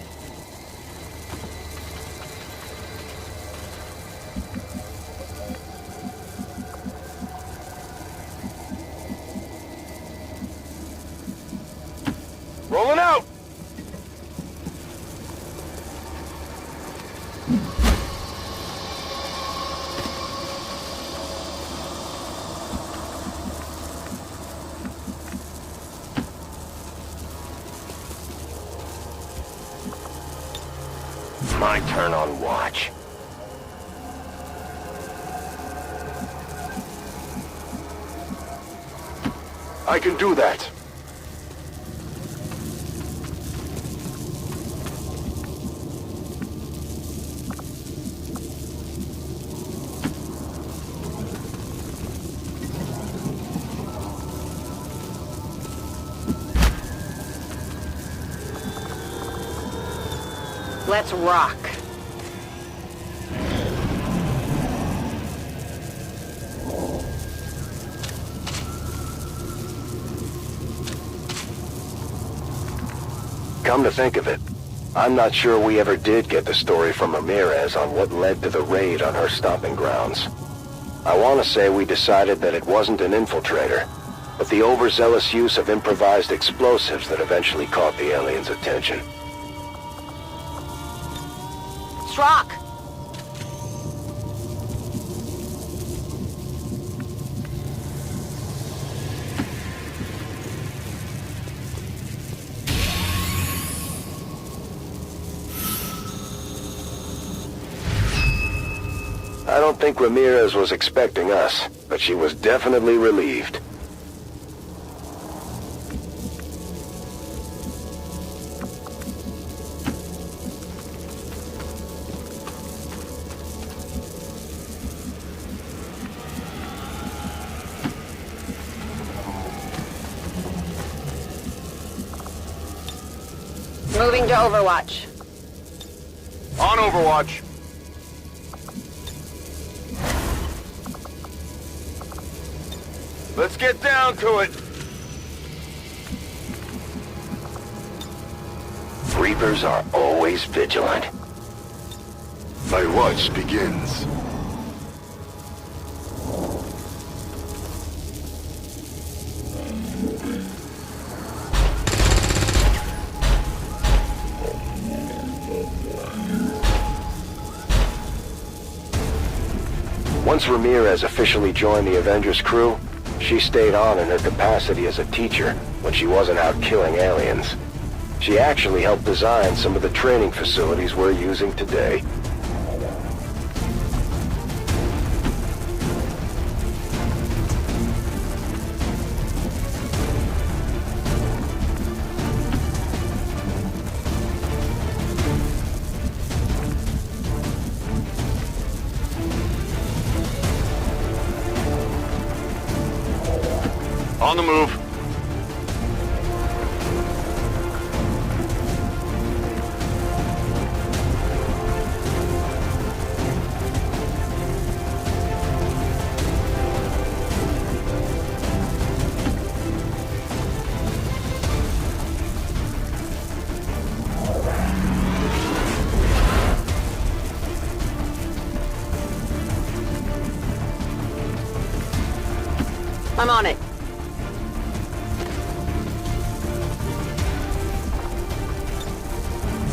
Rolling out! My turn on watch. I can do that. Let's rock. Come to think of it, I'm not sure we ever did get the story from Ramirez on what led to the raid on her stomping grounds. I want to say we decided that it wasn't an infiltrator, but the overzealous use of improvised explosives that eventually caught the aliens' attention. Strock! I don't think Ramirez was expecting us, but she was definitely relieved. Moving to Overwatch. On Overwatch. Let's get down to it. Reapers are always vigilant. My watch begins. Once Ramirez officially joined the Avengers crew, she stayed on in her capacity as a teacher when she wasn't out killing aliens. She actually helped design some of the training facilities we're using today. On the move. I'm on it.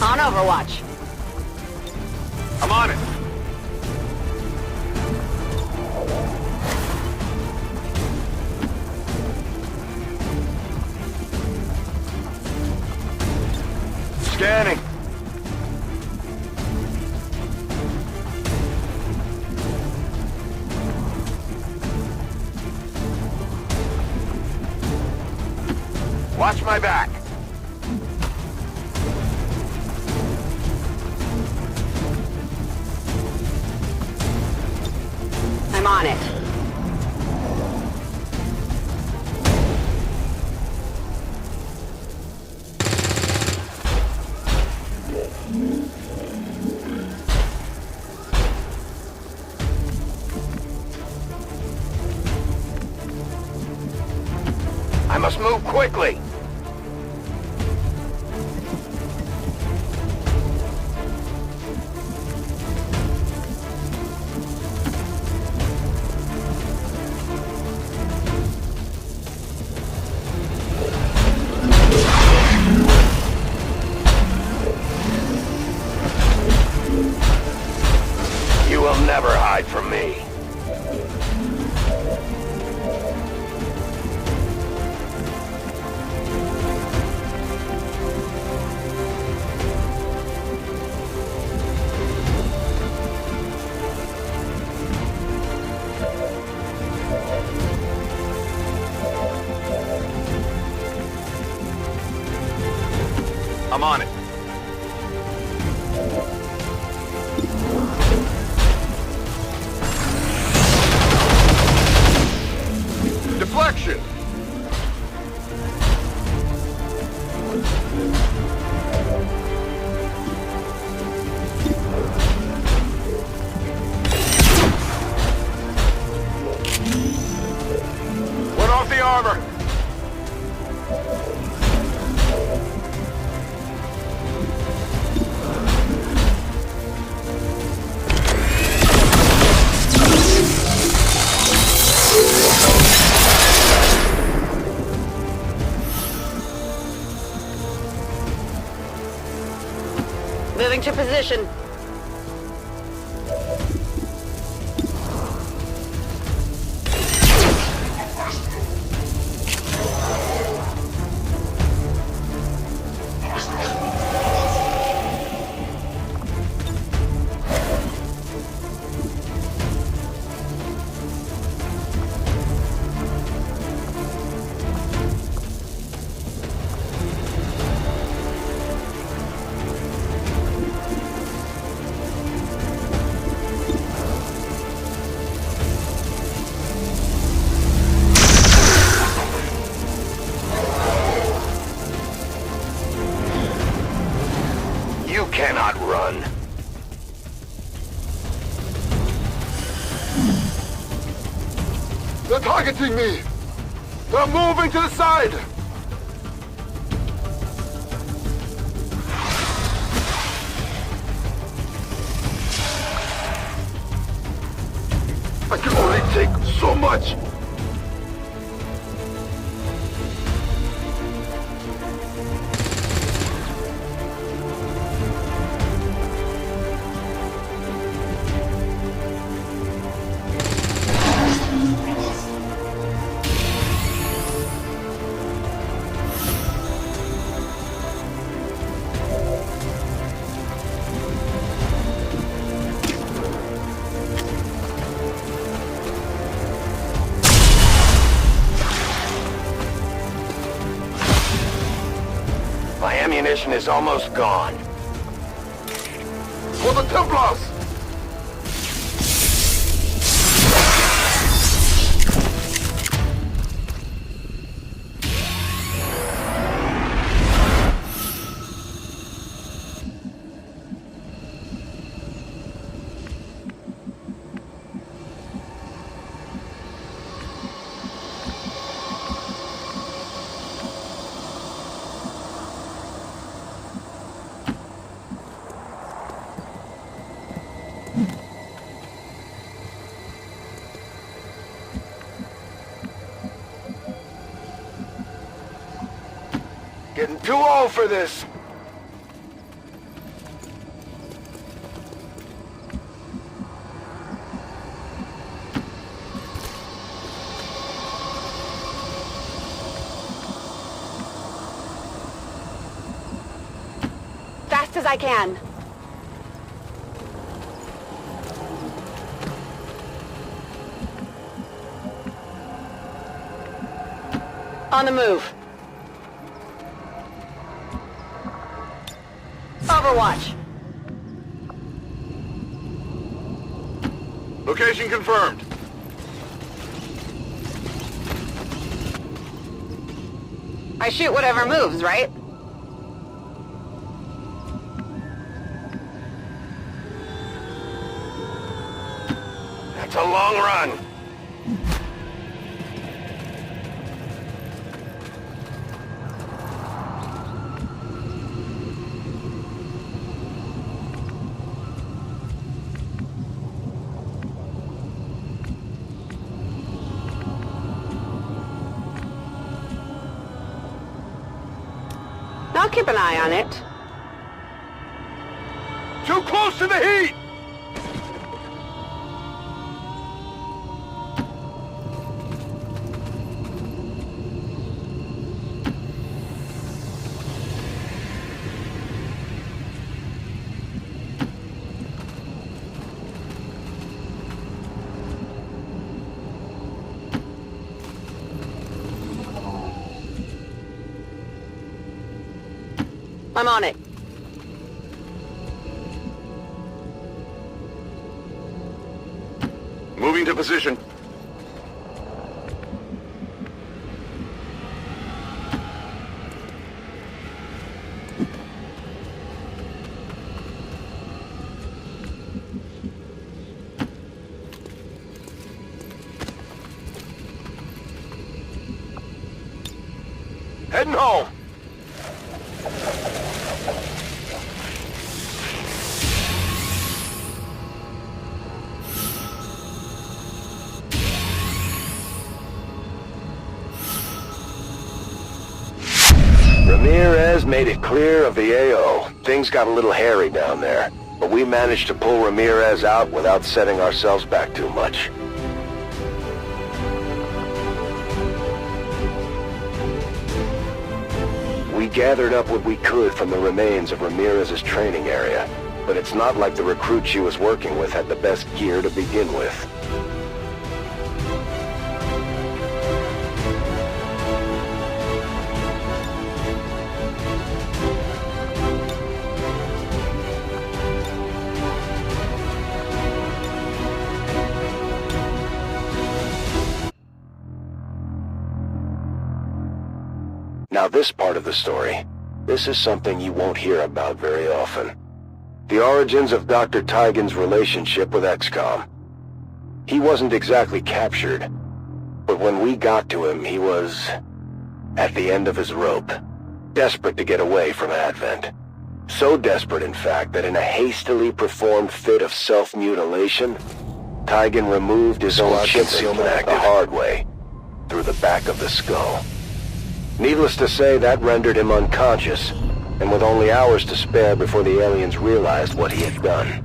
On Overwatch. I'm on it. Scanning. Watch my back. I'm on it. I must move quickly. You will never hide from me. I'm on it. Deflection! Went off the armor! position. You cannot run. They're targeting me! They're moving to the side! I can only take so much! My ammunition is almost gone. For the Templars! Getting too old for this. Fast as I can. On the move. Overwatch. Location confirmed. I shoot whatever moves, right? That's a long run. I'll keep an eye on it. Too close to the heat! I'm on it. Moving to position. Heading home. Ramirez made it clear of the AO. Things got a little hairy down there, but we managed to pull Ramirez out without setting ourselves back too much. We gathered up what we could from the remains of Ramirez's training area, but it's not like the recruit she was working with had the best gear to begin with. Now this part of the story, this is something you won't hear about very often. The origins of Dr. Tigan's relationship with XCOM. He wasn't exactly captured, but when we got to him, he was at the end of his rope, desperate to get away from Advent. So desperate, in fact, that in a hastily performed fit of self-mutilation, Tigan removed his own chip implant the hard way, through the back of the skull. Needless to say, that rendered him unconscious, and with only hours to spare before the aliens realized what he had done.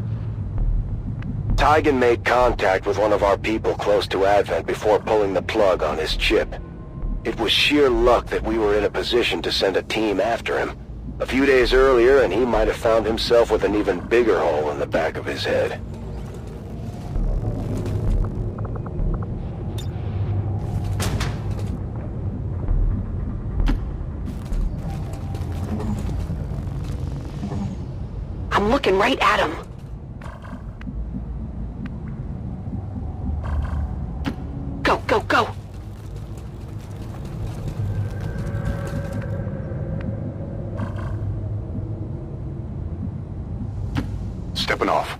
Tigan made contact with one of our people close to Advent before pulling the plug on his chip. It was sheer luck that we were in a position to send a team after him. A few days earlier, and he might have found himself with an even bigger hole in the back of his head. I'm looking right at him. Go, go, go! Stepping off.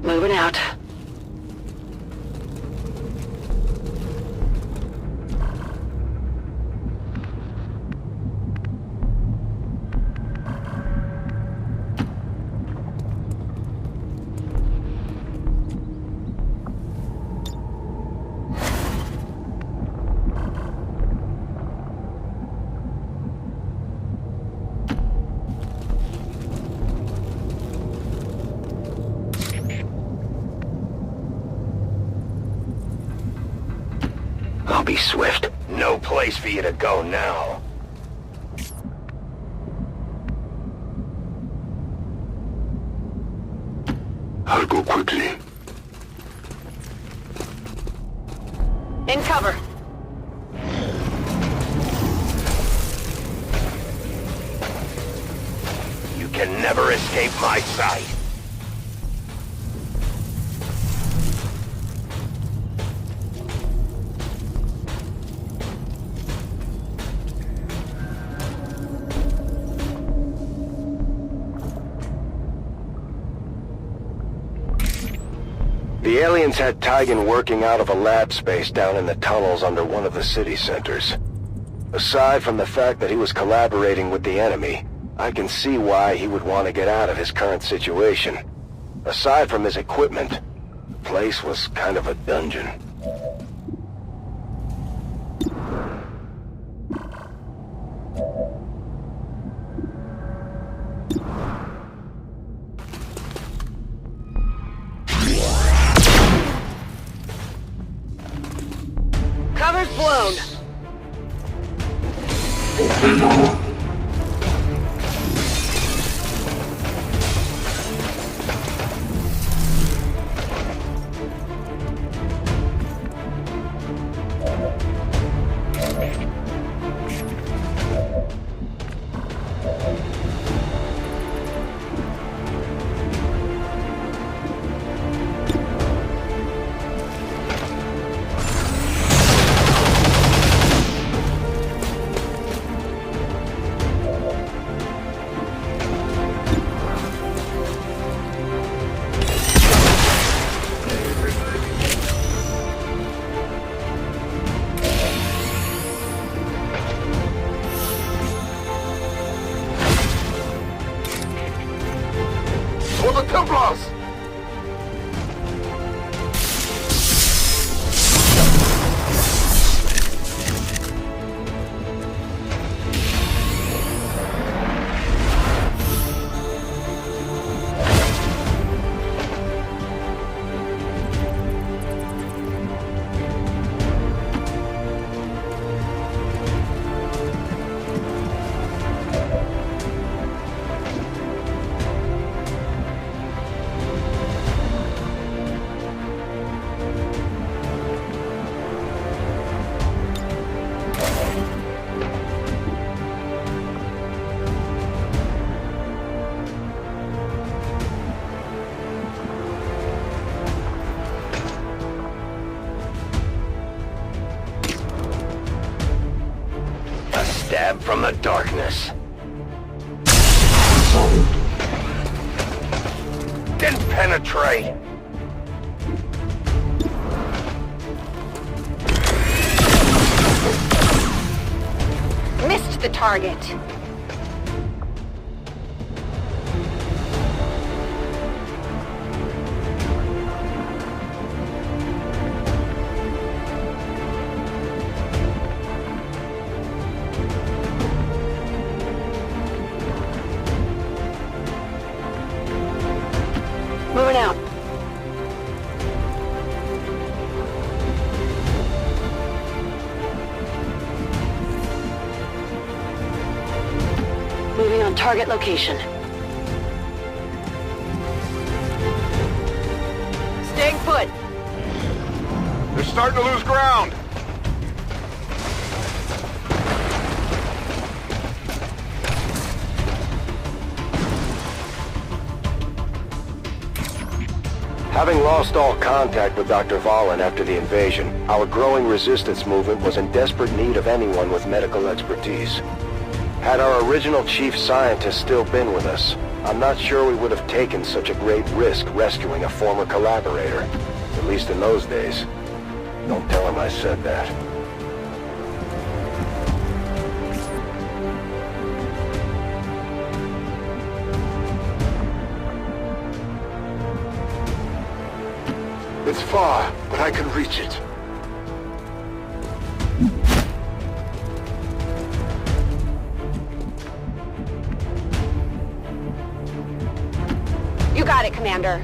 Moving out. I'll be swift. No place for you to go now. I'll go quickly. In cover. You can never escape my sight. The aliens had Tigan working out of a lab space down in the tunnels under one of the city centers. Aside from the fact that he was collaborating with the enemy, I can see why he would want to get out of his current situation. Aside from his equipment, the place was kind of a dungeon. Cover's blown. For the Templars! darkness. Didn't penetrate. Missed the target. Moving out. Moving on target location. Staying put. They're starting to lose ground. Having lost all contact with Dr. Vahlen after the invasion, our growing resistance movement was in desperate need of anyone with medical expertise. Had our original chief scientist still been with us, I'm not sure we would have taken such a great risk rescuing a former collaborator. At least in those days. Don't tell him I said that. It's far, but I can reach it. You got it, Commander.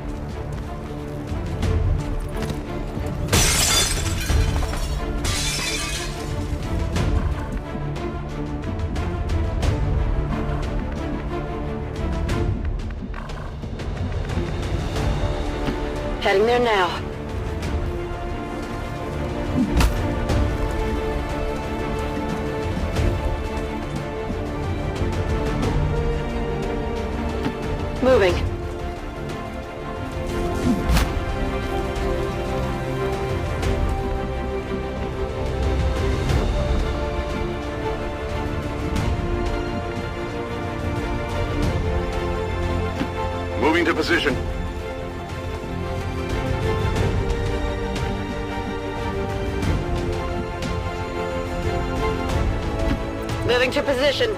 Heading there now. Moving. Moving to position. Moving to position.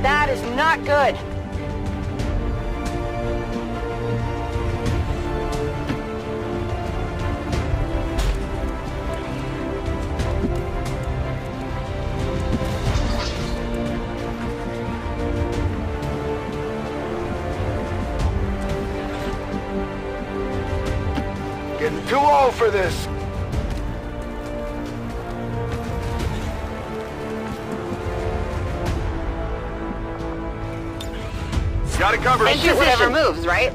That is not good. Getting too old for this. Got it covered. And shoot whatever moves, right?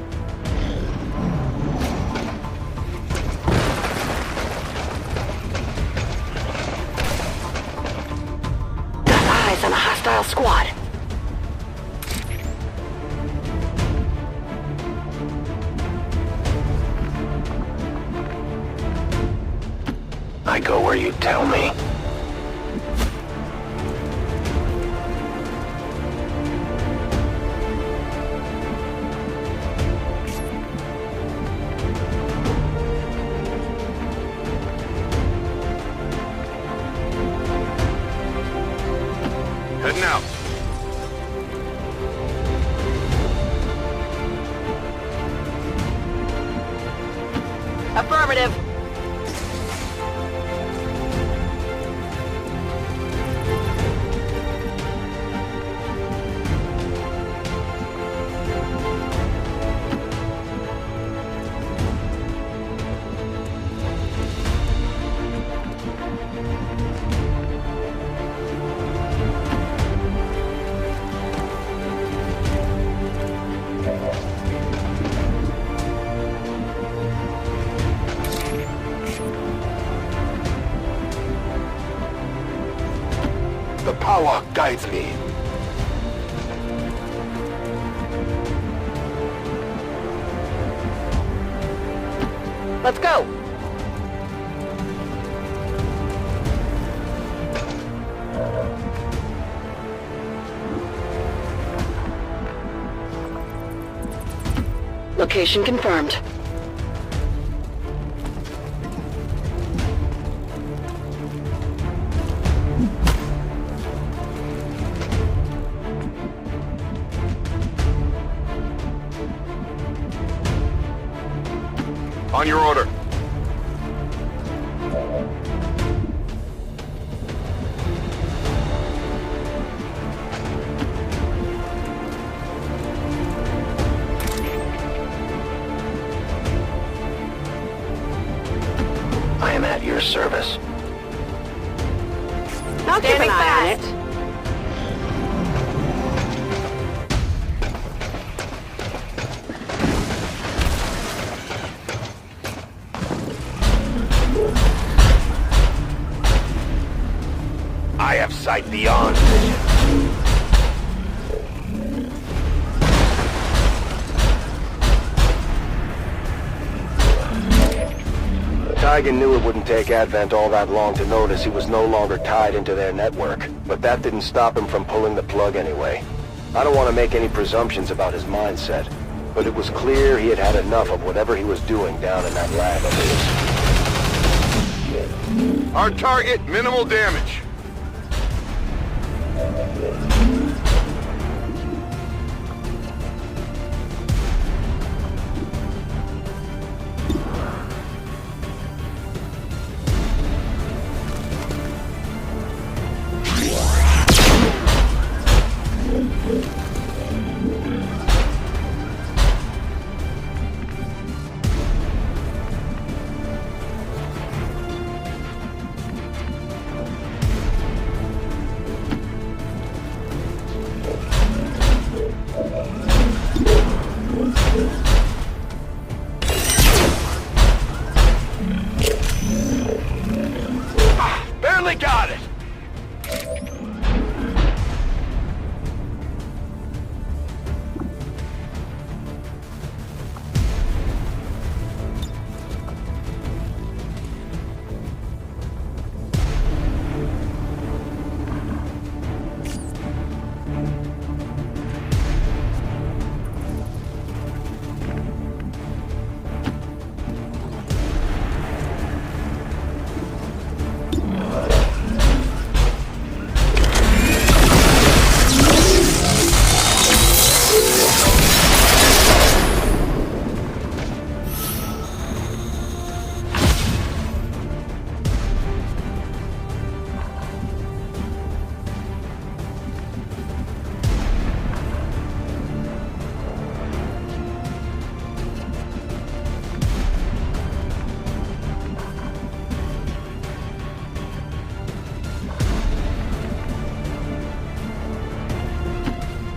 Got eyes on a hostile squad. I go where you tell me. Heading out. Affirmative. The power guides me. Let's go! Location confirmed. On your order. I am at your service. I'll keep an eye on it. I have sight beyond vision. Tigan knew it wouldn't take Advent all that long to notice he was no longer tied into their network, but that didn't stop him from pulling the plug anyway. I don't want to make any presumptions about his mindset, but it was clear he had had enough of whatever he was doing down in that lab of his. Our target, minimal damage. Barely got it!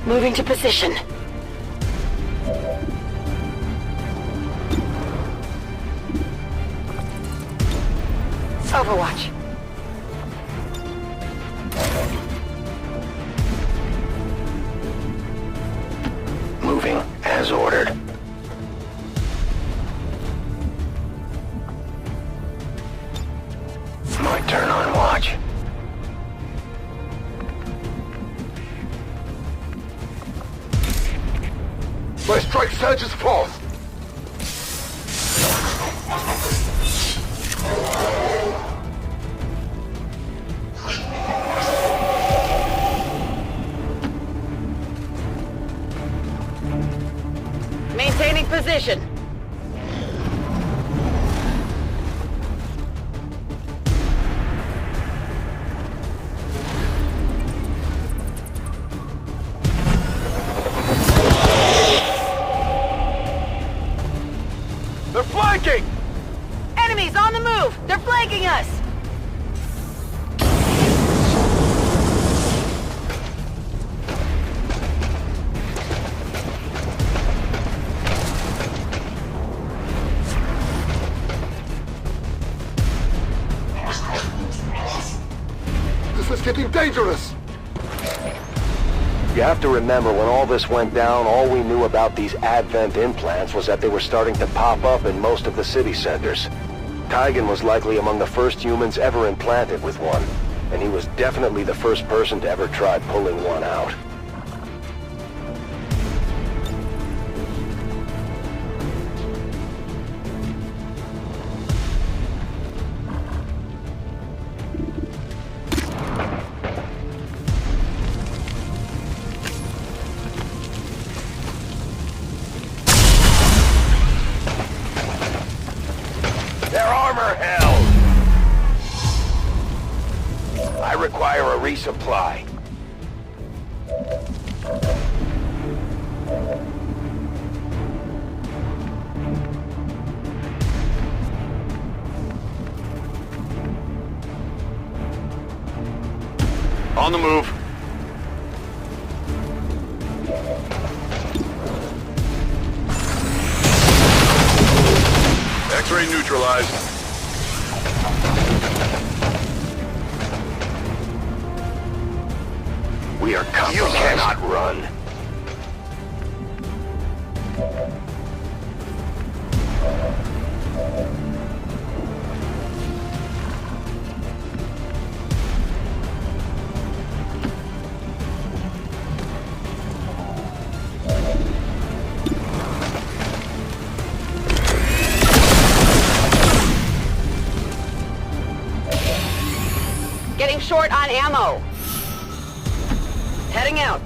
Moving to position. Overwatch. Moving as ordered. My turn on watch. My strike surges forth. Maintaining position. They're flanking! Enemies on the move! They're flanking us! This is getting dangerous. You have to remember, when all this went down, all we knew about these Advent implants was that they were starting to pop up in most of the city centers. Tygan was likely among the first humans ever implanted with one, and he was definitely the first person to ever try pulling one out. Their armor held! I require a resupply. On the move. X-ray neutralized. We are compromised. You cannot run. Getting short on ammo. Heading out.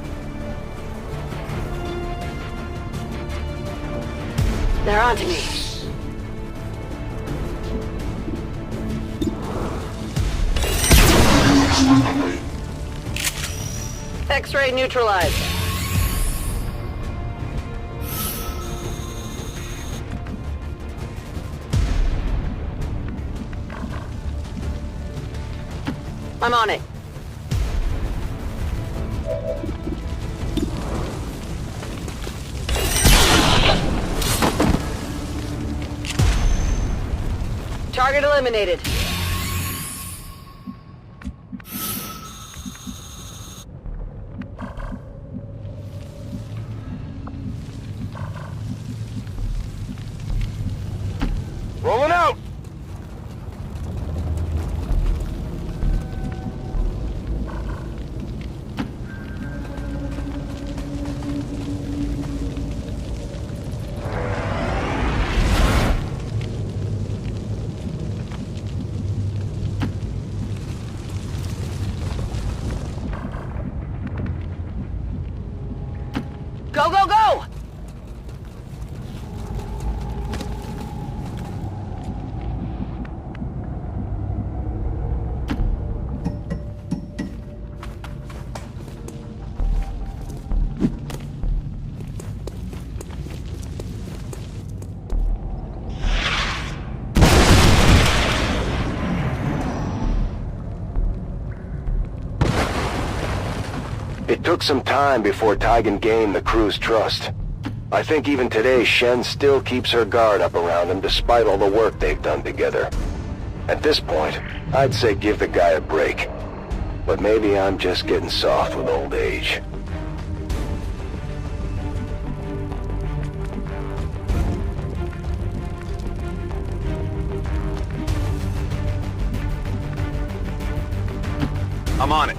They're onto me. X-ray neutralized. I'm on it. Target eliminated. Rolling out! Go, go, go! It took some time before Tygan gained the crew's trust. I think even today Shen still keeps her guard up around him despite all the work they've done together. At this point, I'd say give the guy a break. But maybe I'm just getting soft with old age. I'm on it.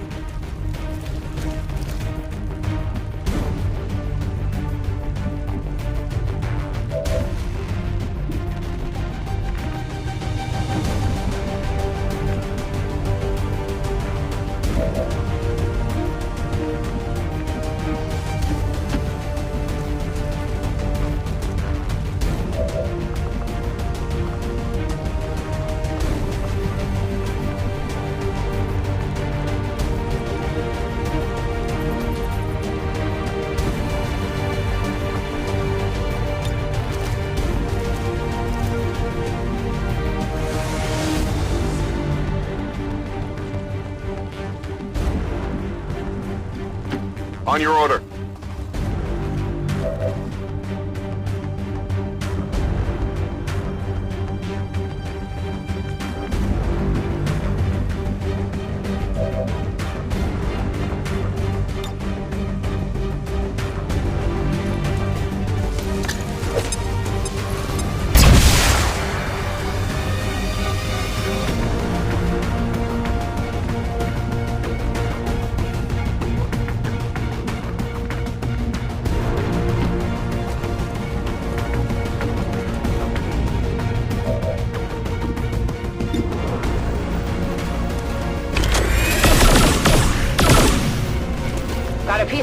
On your order.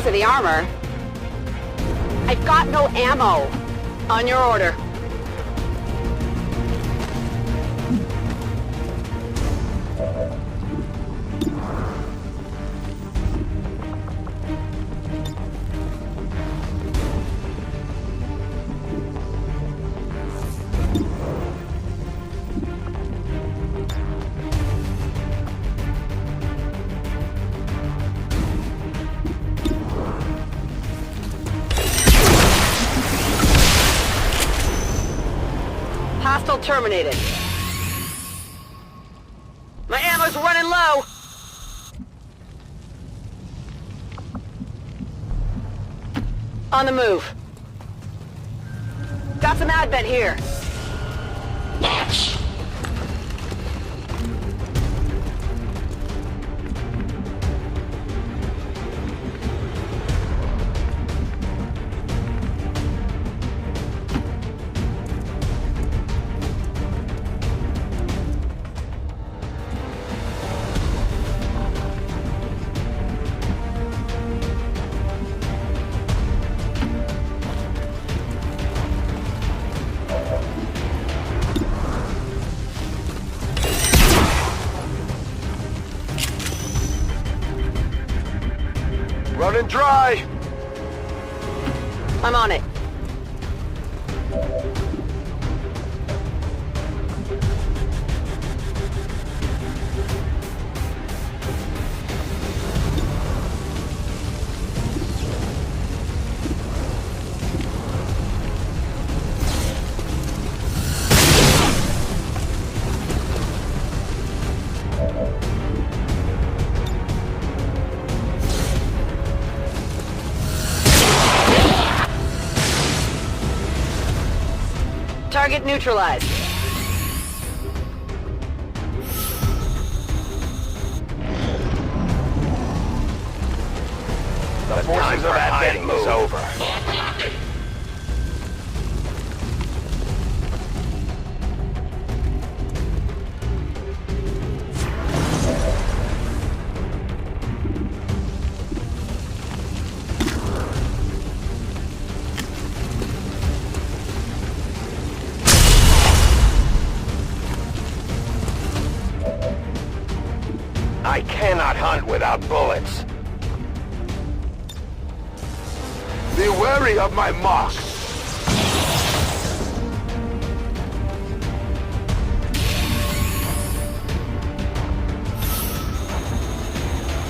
to the armor. I've got no ammo. On your order. Hostile terminated. My ammo's running low. On the move. Got some advent here. Running dry! I'm on it. Target neutralized. The forces of Advent is over. I cannot hunt without bullets. Be wary of my mark.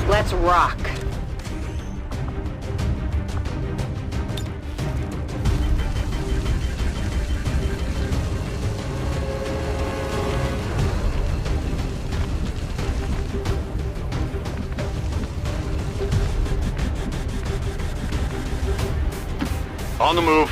Let's rock. On the move.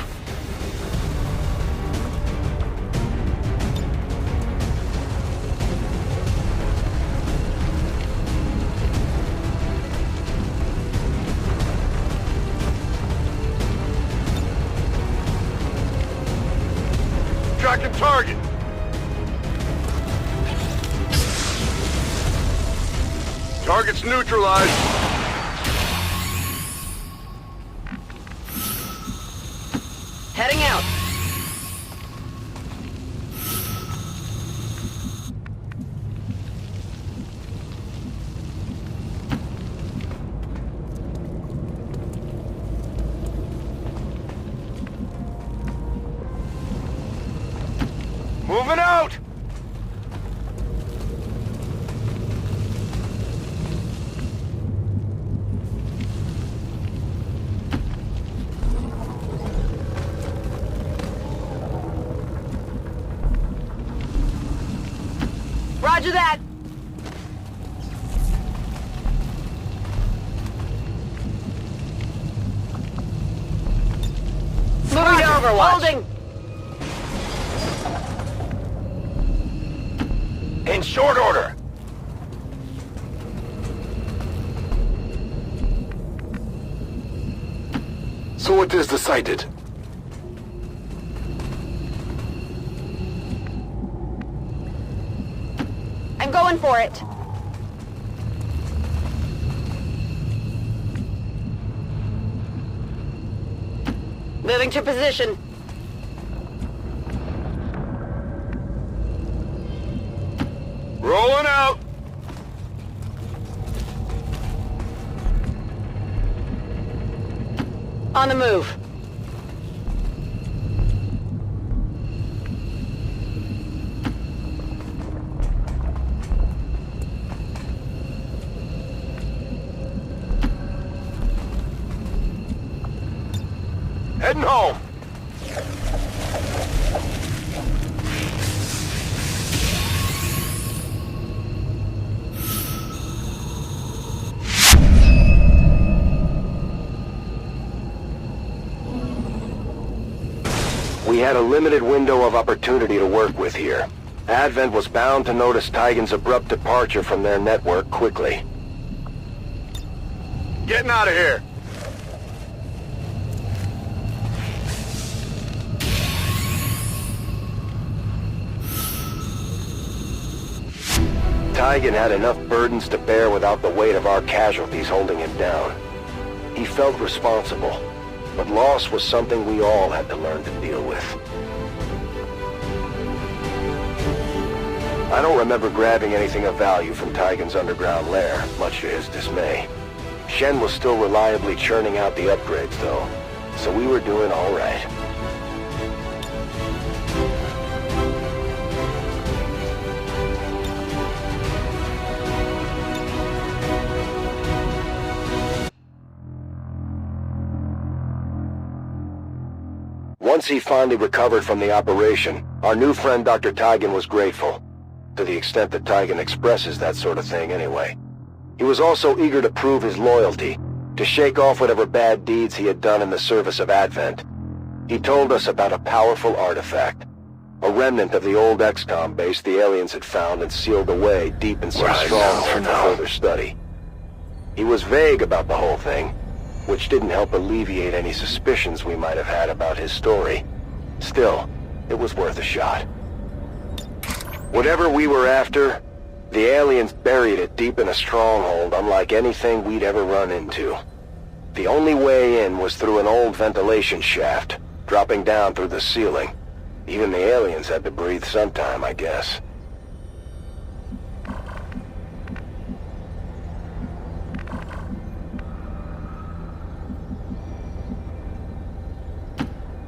Tracking target. Target's neutralized. Heading out. Moving out! Roger that. Moving to Overwatch. Holding. In short order. So it is decided. I'm going for it. Moving to position. Rolling out! On the move. Heading home. We had a limited window of opportunity to work with here. Advent was bound to notice Tigan's abrupt departure from their network quickly. Getting out of here. Tigan had enough burdens to bear without the weight of our casualties holding him down. He felt responsible, but loss was something we all had to learn to deal with. I don't remember grabbing anything of value from Tigan's underground lair, much to his dismay. Shen was still reliably churning out the upgrades, though, so we were doing all right. Once he finally recovered from the operation, our new friend Dr. Tigan was grateful, to the extent that Tigan expresses that sort of thing anyway. He was also eager to prove his loyalty, to shake off whatever bad deeds he had done in the service of Advent. He told us about a powerful artifact, a remnant of the old XCOM base the aliens had found and sealed away deep in some stronghold for further study. He was vague about the whole thing, which didn't help alleviate any suspicions we might have had about his story. Still, it was worth a shot. Whatever we were after, the aliens buried it deep in a stronghold unlike anything we'd ever run into. The only way in was through an old ventilation shaft, dropping down through the ceiling. Even the aliens had to breathe sometime, I guess.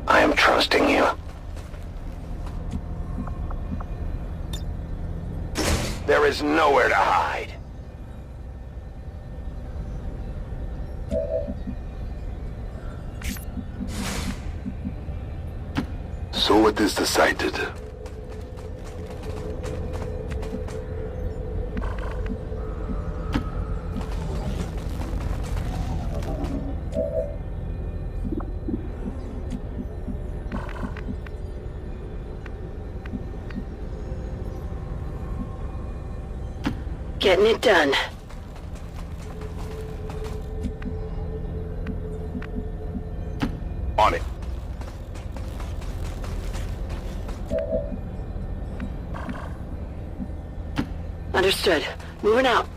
I am trusting you. There is nowhere to hide. So it is decided. Getting it done. On it. Understood. Moving out.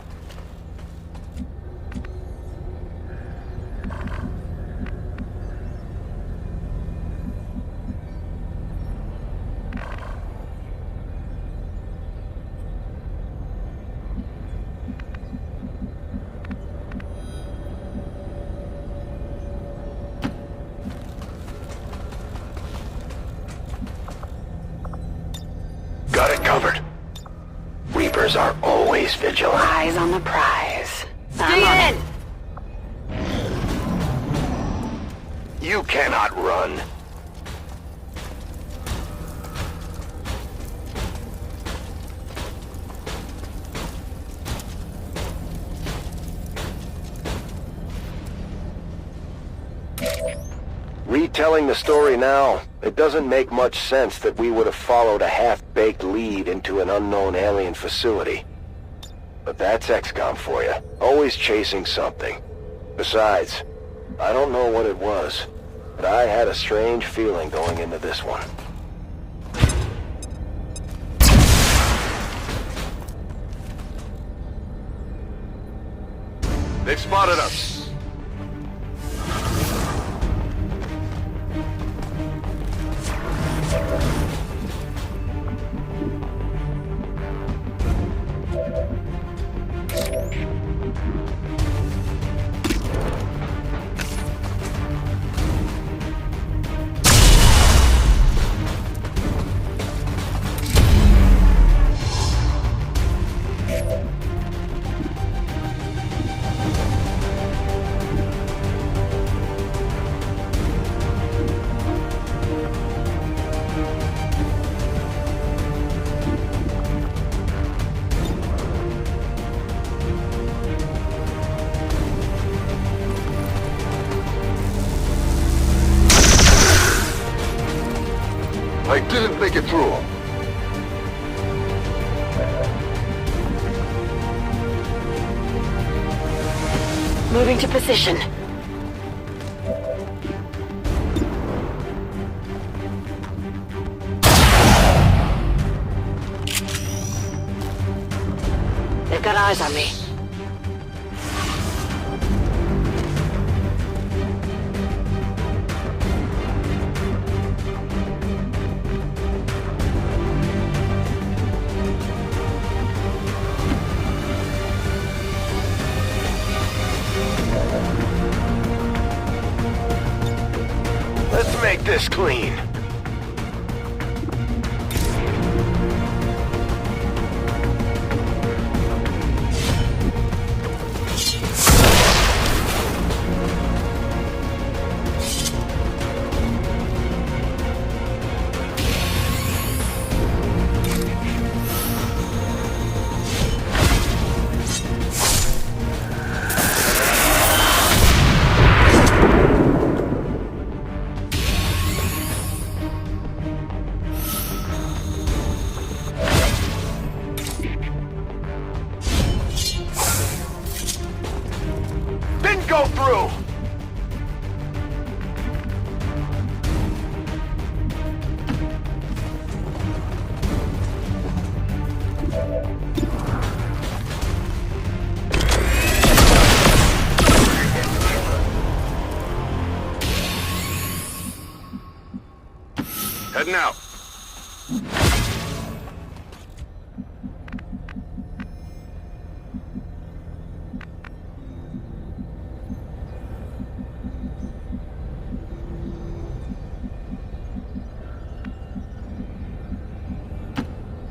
Got it covered. Reapers are always vigilant. Eyes on the prize. Stay in! You cannot run. Retelling the story now, it doesn't make much sense that we would have followed a half-baked lead into an unknown alien facility. But that's XCOM for you, always chasing something. Besides, I don't know what it was, but I had a strange feeling going into this one. They've spotted us. make it through. Moving to position. They've got eyes on me. Let's make this clean. Didn't go through! Heading out.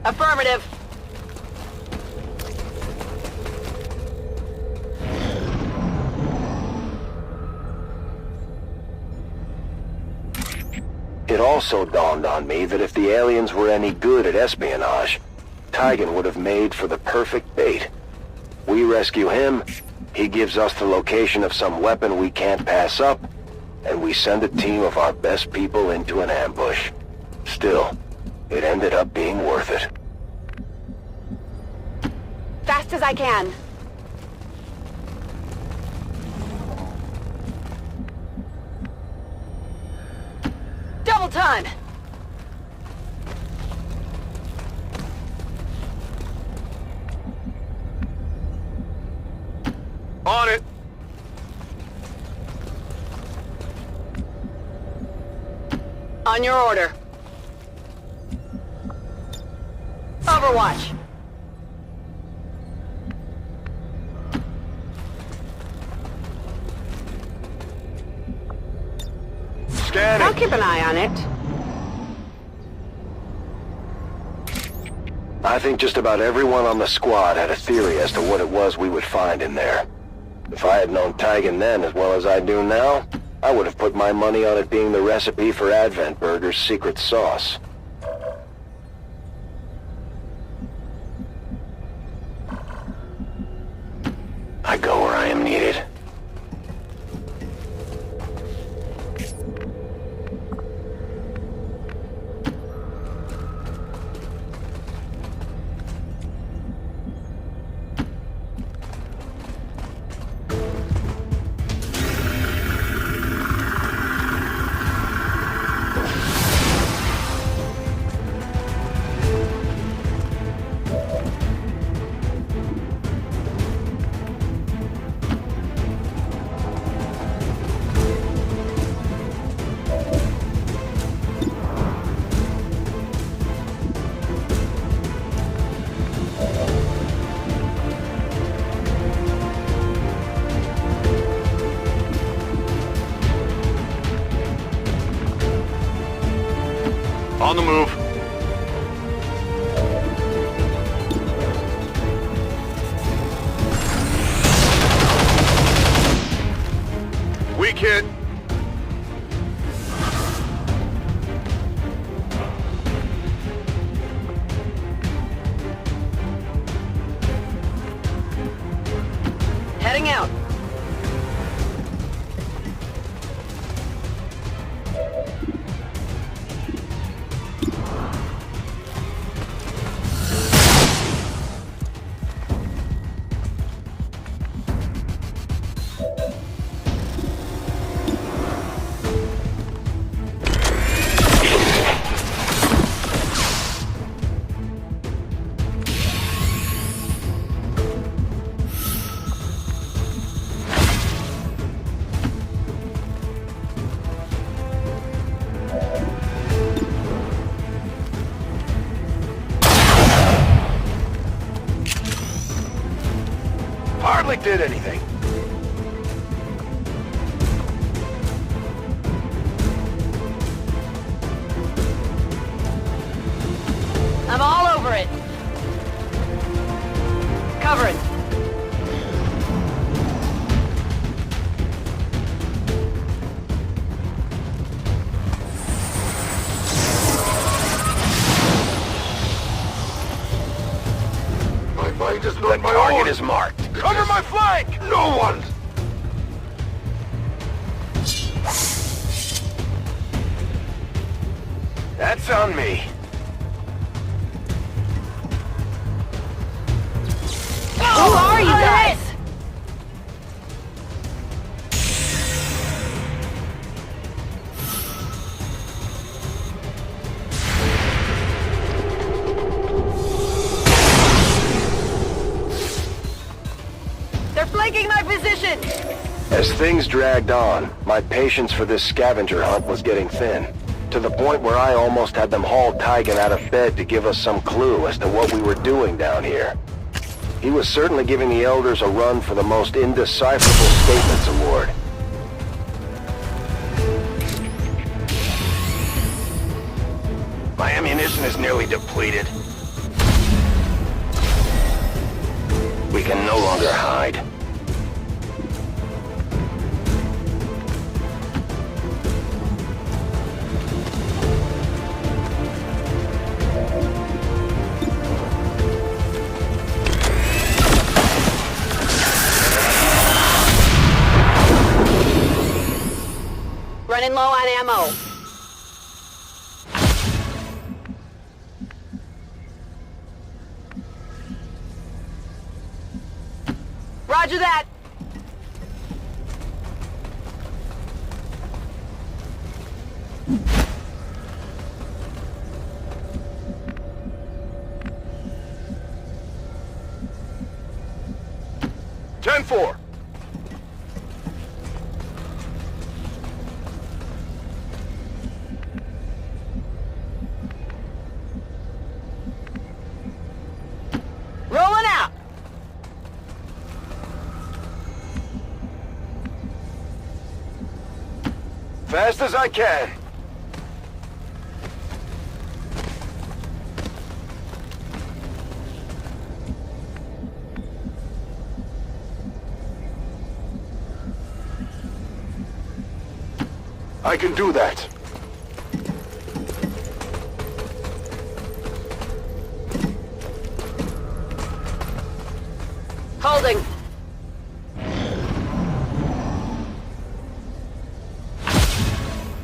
Affirmative. It also dawned on me that if the aliens were any good at espionage, Tigan would have made for the perfect bait. We rescue him, he gives us the location of some weapon we can't pass up, and we send a team of our best people into an ambush. Still, it ended up being worth it. Fast as I can. Double time! On it. On your order. Overwatch. Scanning. I'll keep an eye on it. I think just about everyone on the squad had a theory as to what it was we would find in there. If I had known Tigan then as well as I do now, I would have put my money on it being the recipe for Advent Burger's secret sauce. I go where I am needed. On the move. Weak hit. Heading out. hardly did anything. I'm all over it. Cover it. My mind is not The my target own. is marked. Cover my flank! No one! That's on me. Who are you guys? They're flanking my position! As things dragged on, my patience for this scavenger hunt was getting thin, to the point where I almost had them haul Tigan out of bed to give us some clue as to what we were doing down here. He was certainly giving the Elders a run for the most indecipherable statements award. My ammunition is nearly depleted. We can no longer hide. Running low on ammo. Roger that. Ten-4. Rolling out. Fast as I can. I can do that. Holding.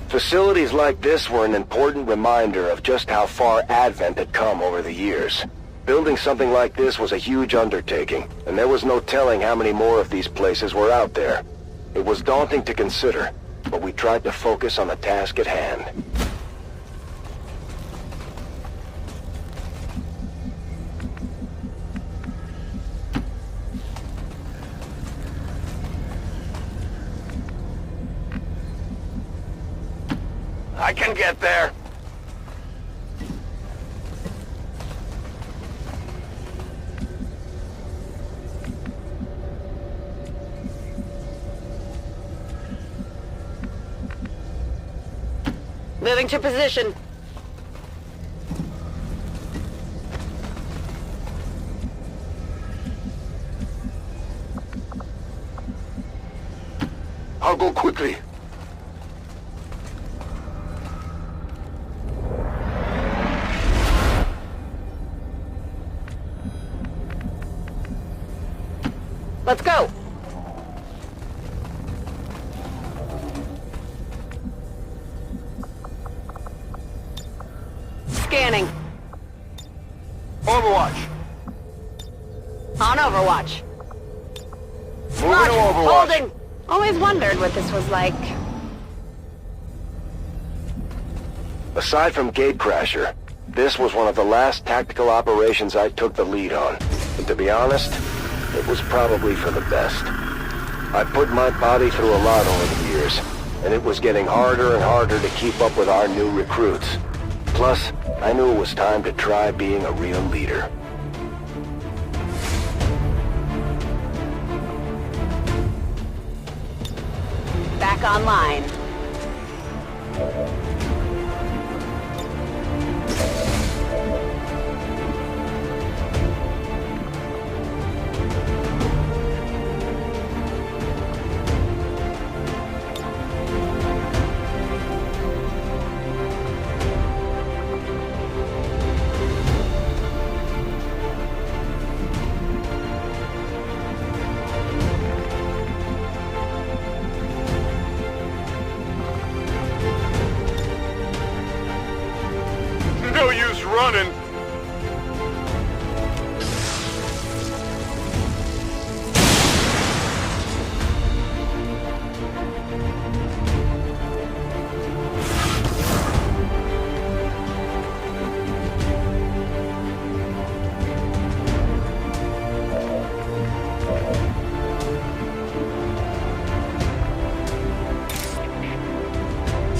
Facilities like this were an important reminder of just how far Advent had come over the years. Building something like this was a huge undertaking, and there was no telling how many more of these places were out there. It was daunting to consider, but we tried to focus on the task at hand. I can get there. Moving to position. I'll go quickly. Let's go. Scanning. Overwatch. On Overwatch. Moving Roger. to Overwatch. Holding. Always wondered what this was like. Aside from Gatecrasher, this was one of the last tactical operations I took the lead on. And to be honest, it was probably for the best. I put my body through a lot over the years, and it was getting harder and harder to keep up with our new recruits. Plus, I knew it was time to try being a real leader. back online. No use running.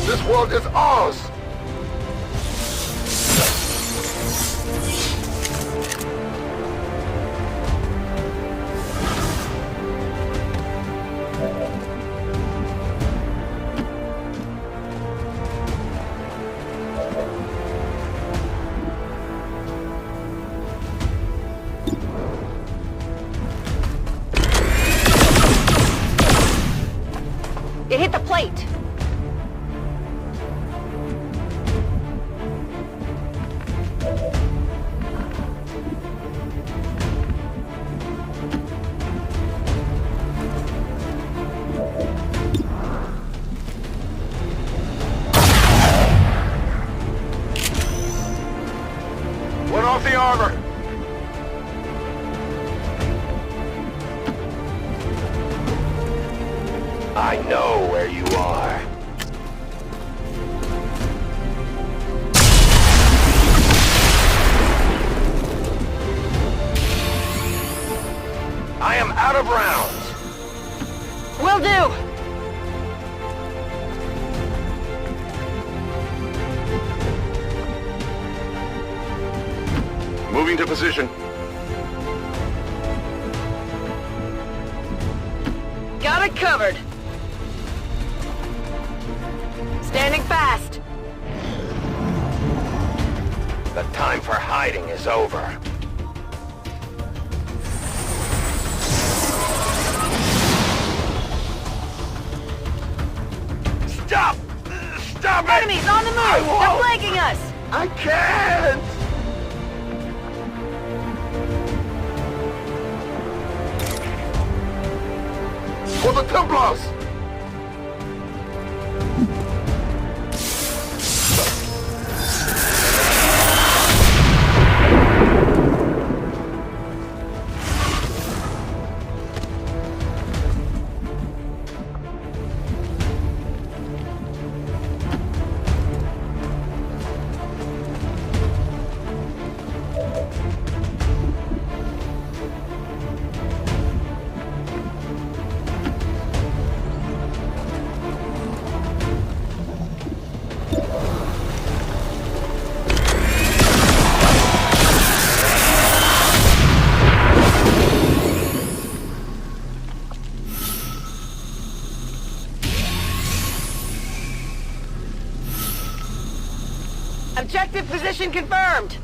This world is ours. It hit the plate. One off the armor. I know where you are. I am out of rounds. Will do. Moving to position. Got it covered. Standing fast. The time for hiding is over. Stop! Stop it! Enemies on the move! I They're won't. flanking us! I can't! For the Templars! Objective position confirmed.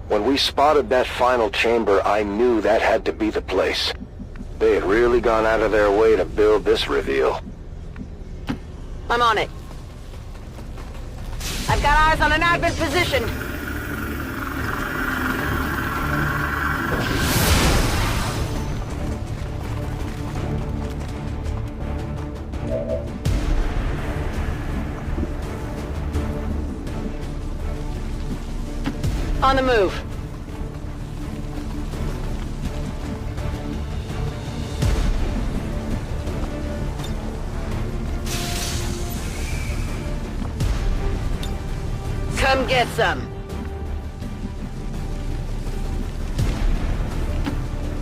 When we spotted that final chamber, I knew that had to be the place. They had really gone out of their way to build this reveal. I'm on it. I've got eyes on an advent position. On the move. Come get some.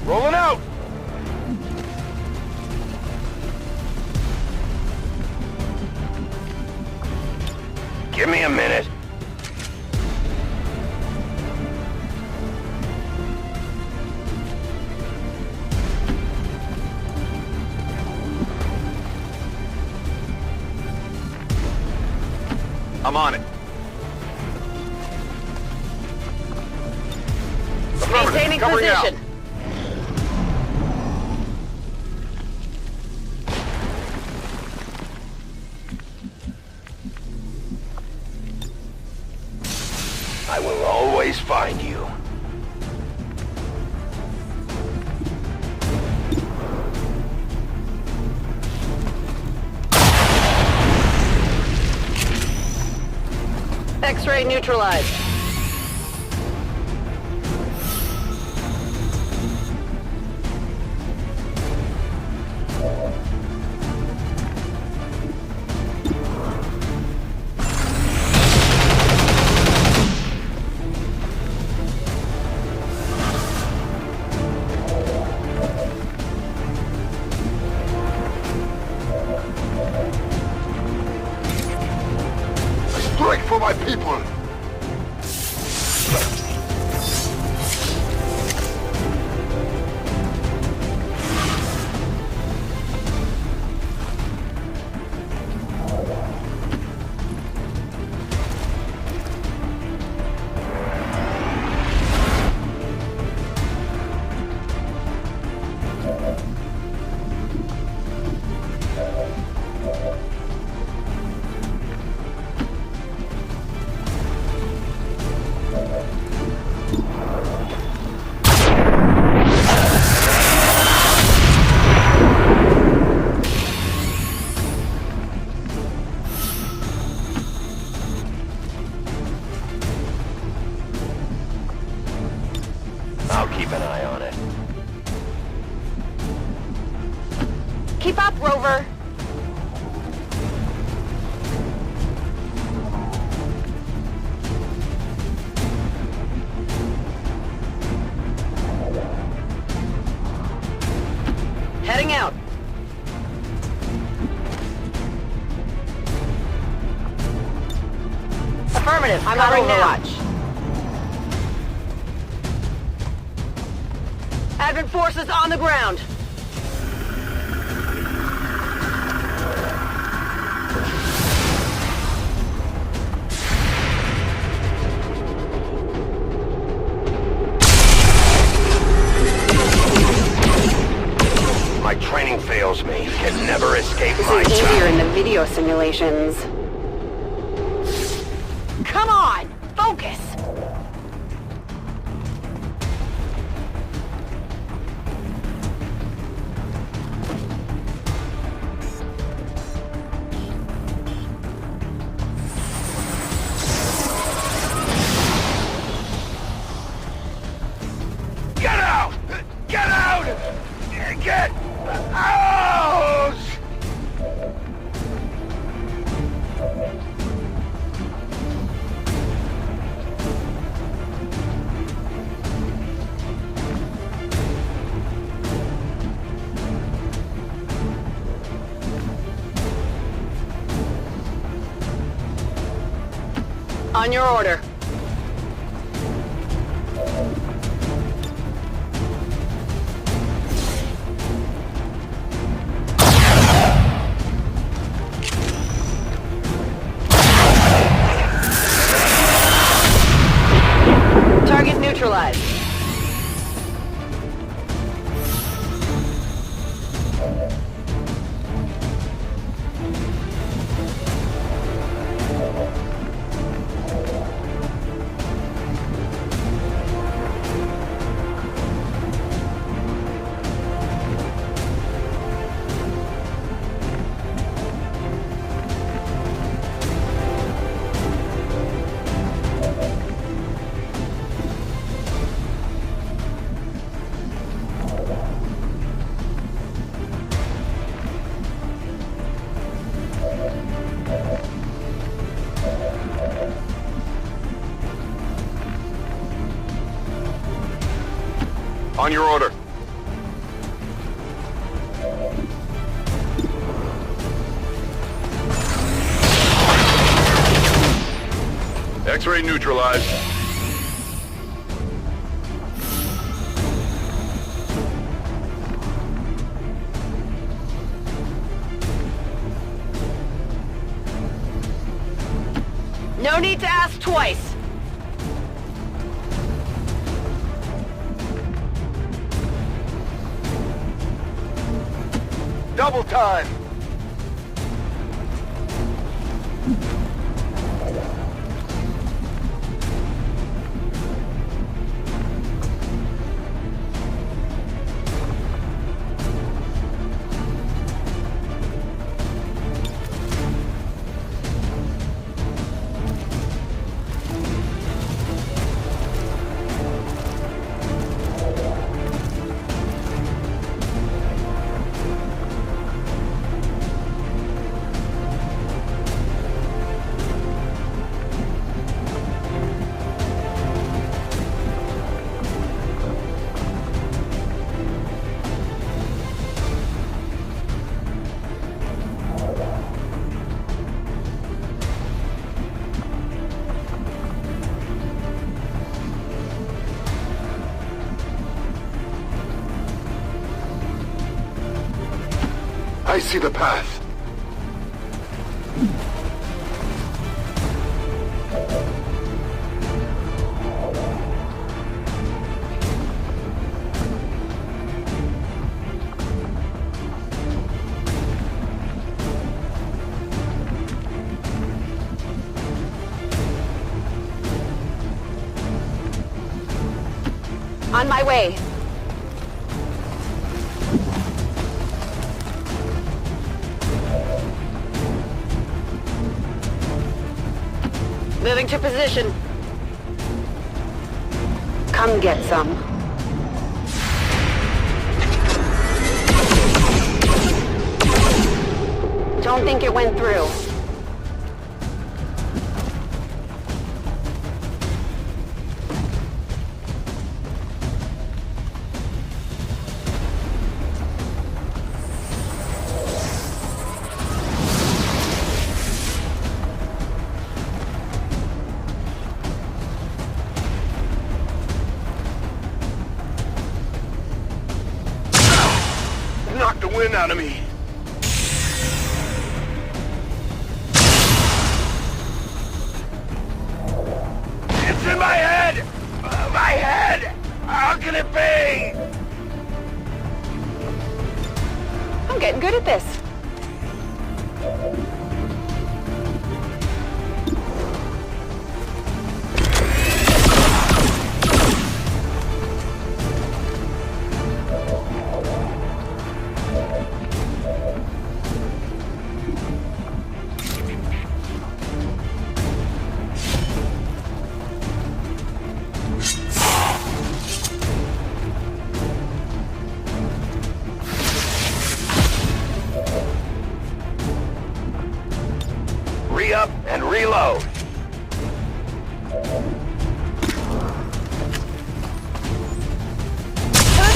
Rolling out! Give me a minute. I'm on it. Maintaining position. I will always find you. X-ray neutralized. Strike for my people! I'll keep an eye on it. Keep up, Rover. Heading out. Affirmative. I'm on Overwatch. Advent forces on the ground. My training fails me. Can never escape This my is easier sight. in the video simulations. Come on! Focus! Get out! Get out! Get out! On your order. Target neutralized. On your order. X-ray neutralized. No need to ask twice. Double time! I see the path. On my way. Moving to position. Come get some. Don't think it went through. Knocked the wind out of me. It's in my head! My head! How can it be? I'm getting good at this. Re-up and reload. Who's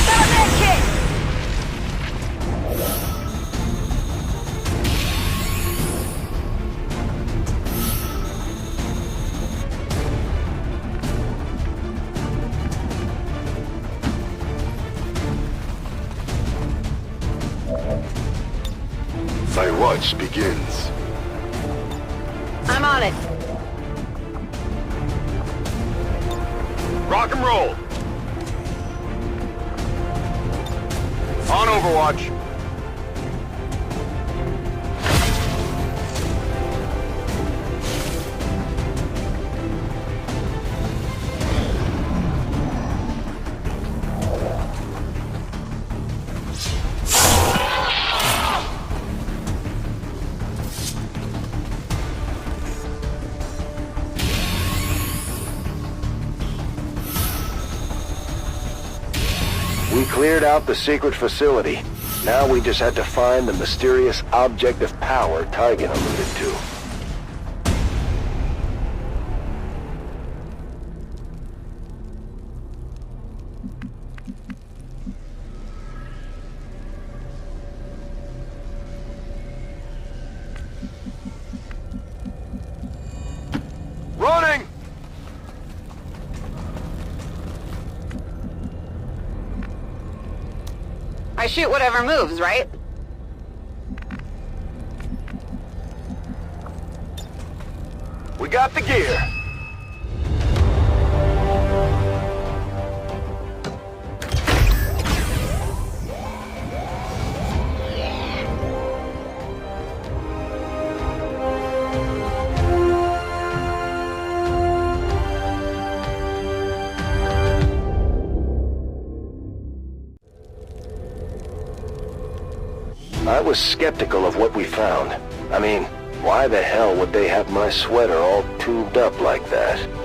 got that kit? My watch begins. I'm on it. Rock and roll. On Overwatch. We cleared out the secret facility. Now we just had to find the mysterious object of power Tygan alluded to. Running! I shoot whatever moves, right? We got the gear. I was skeptical of what we found. I mean, why the hell would they have my sweater all tubed up like that?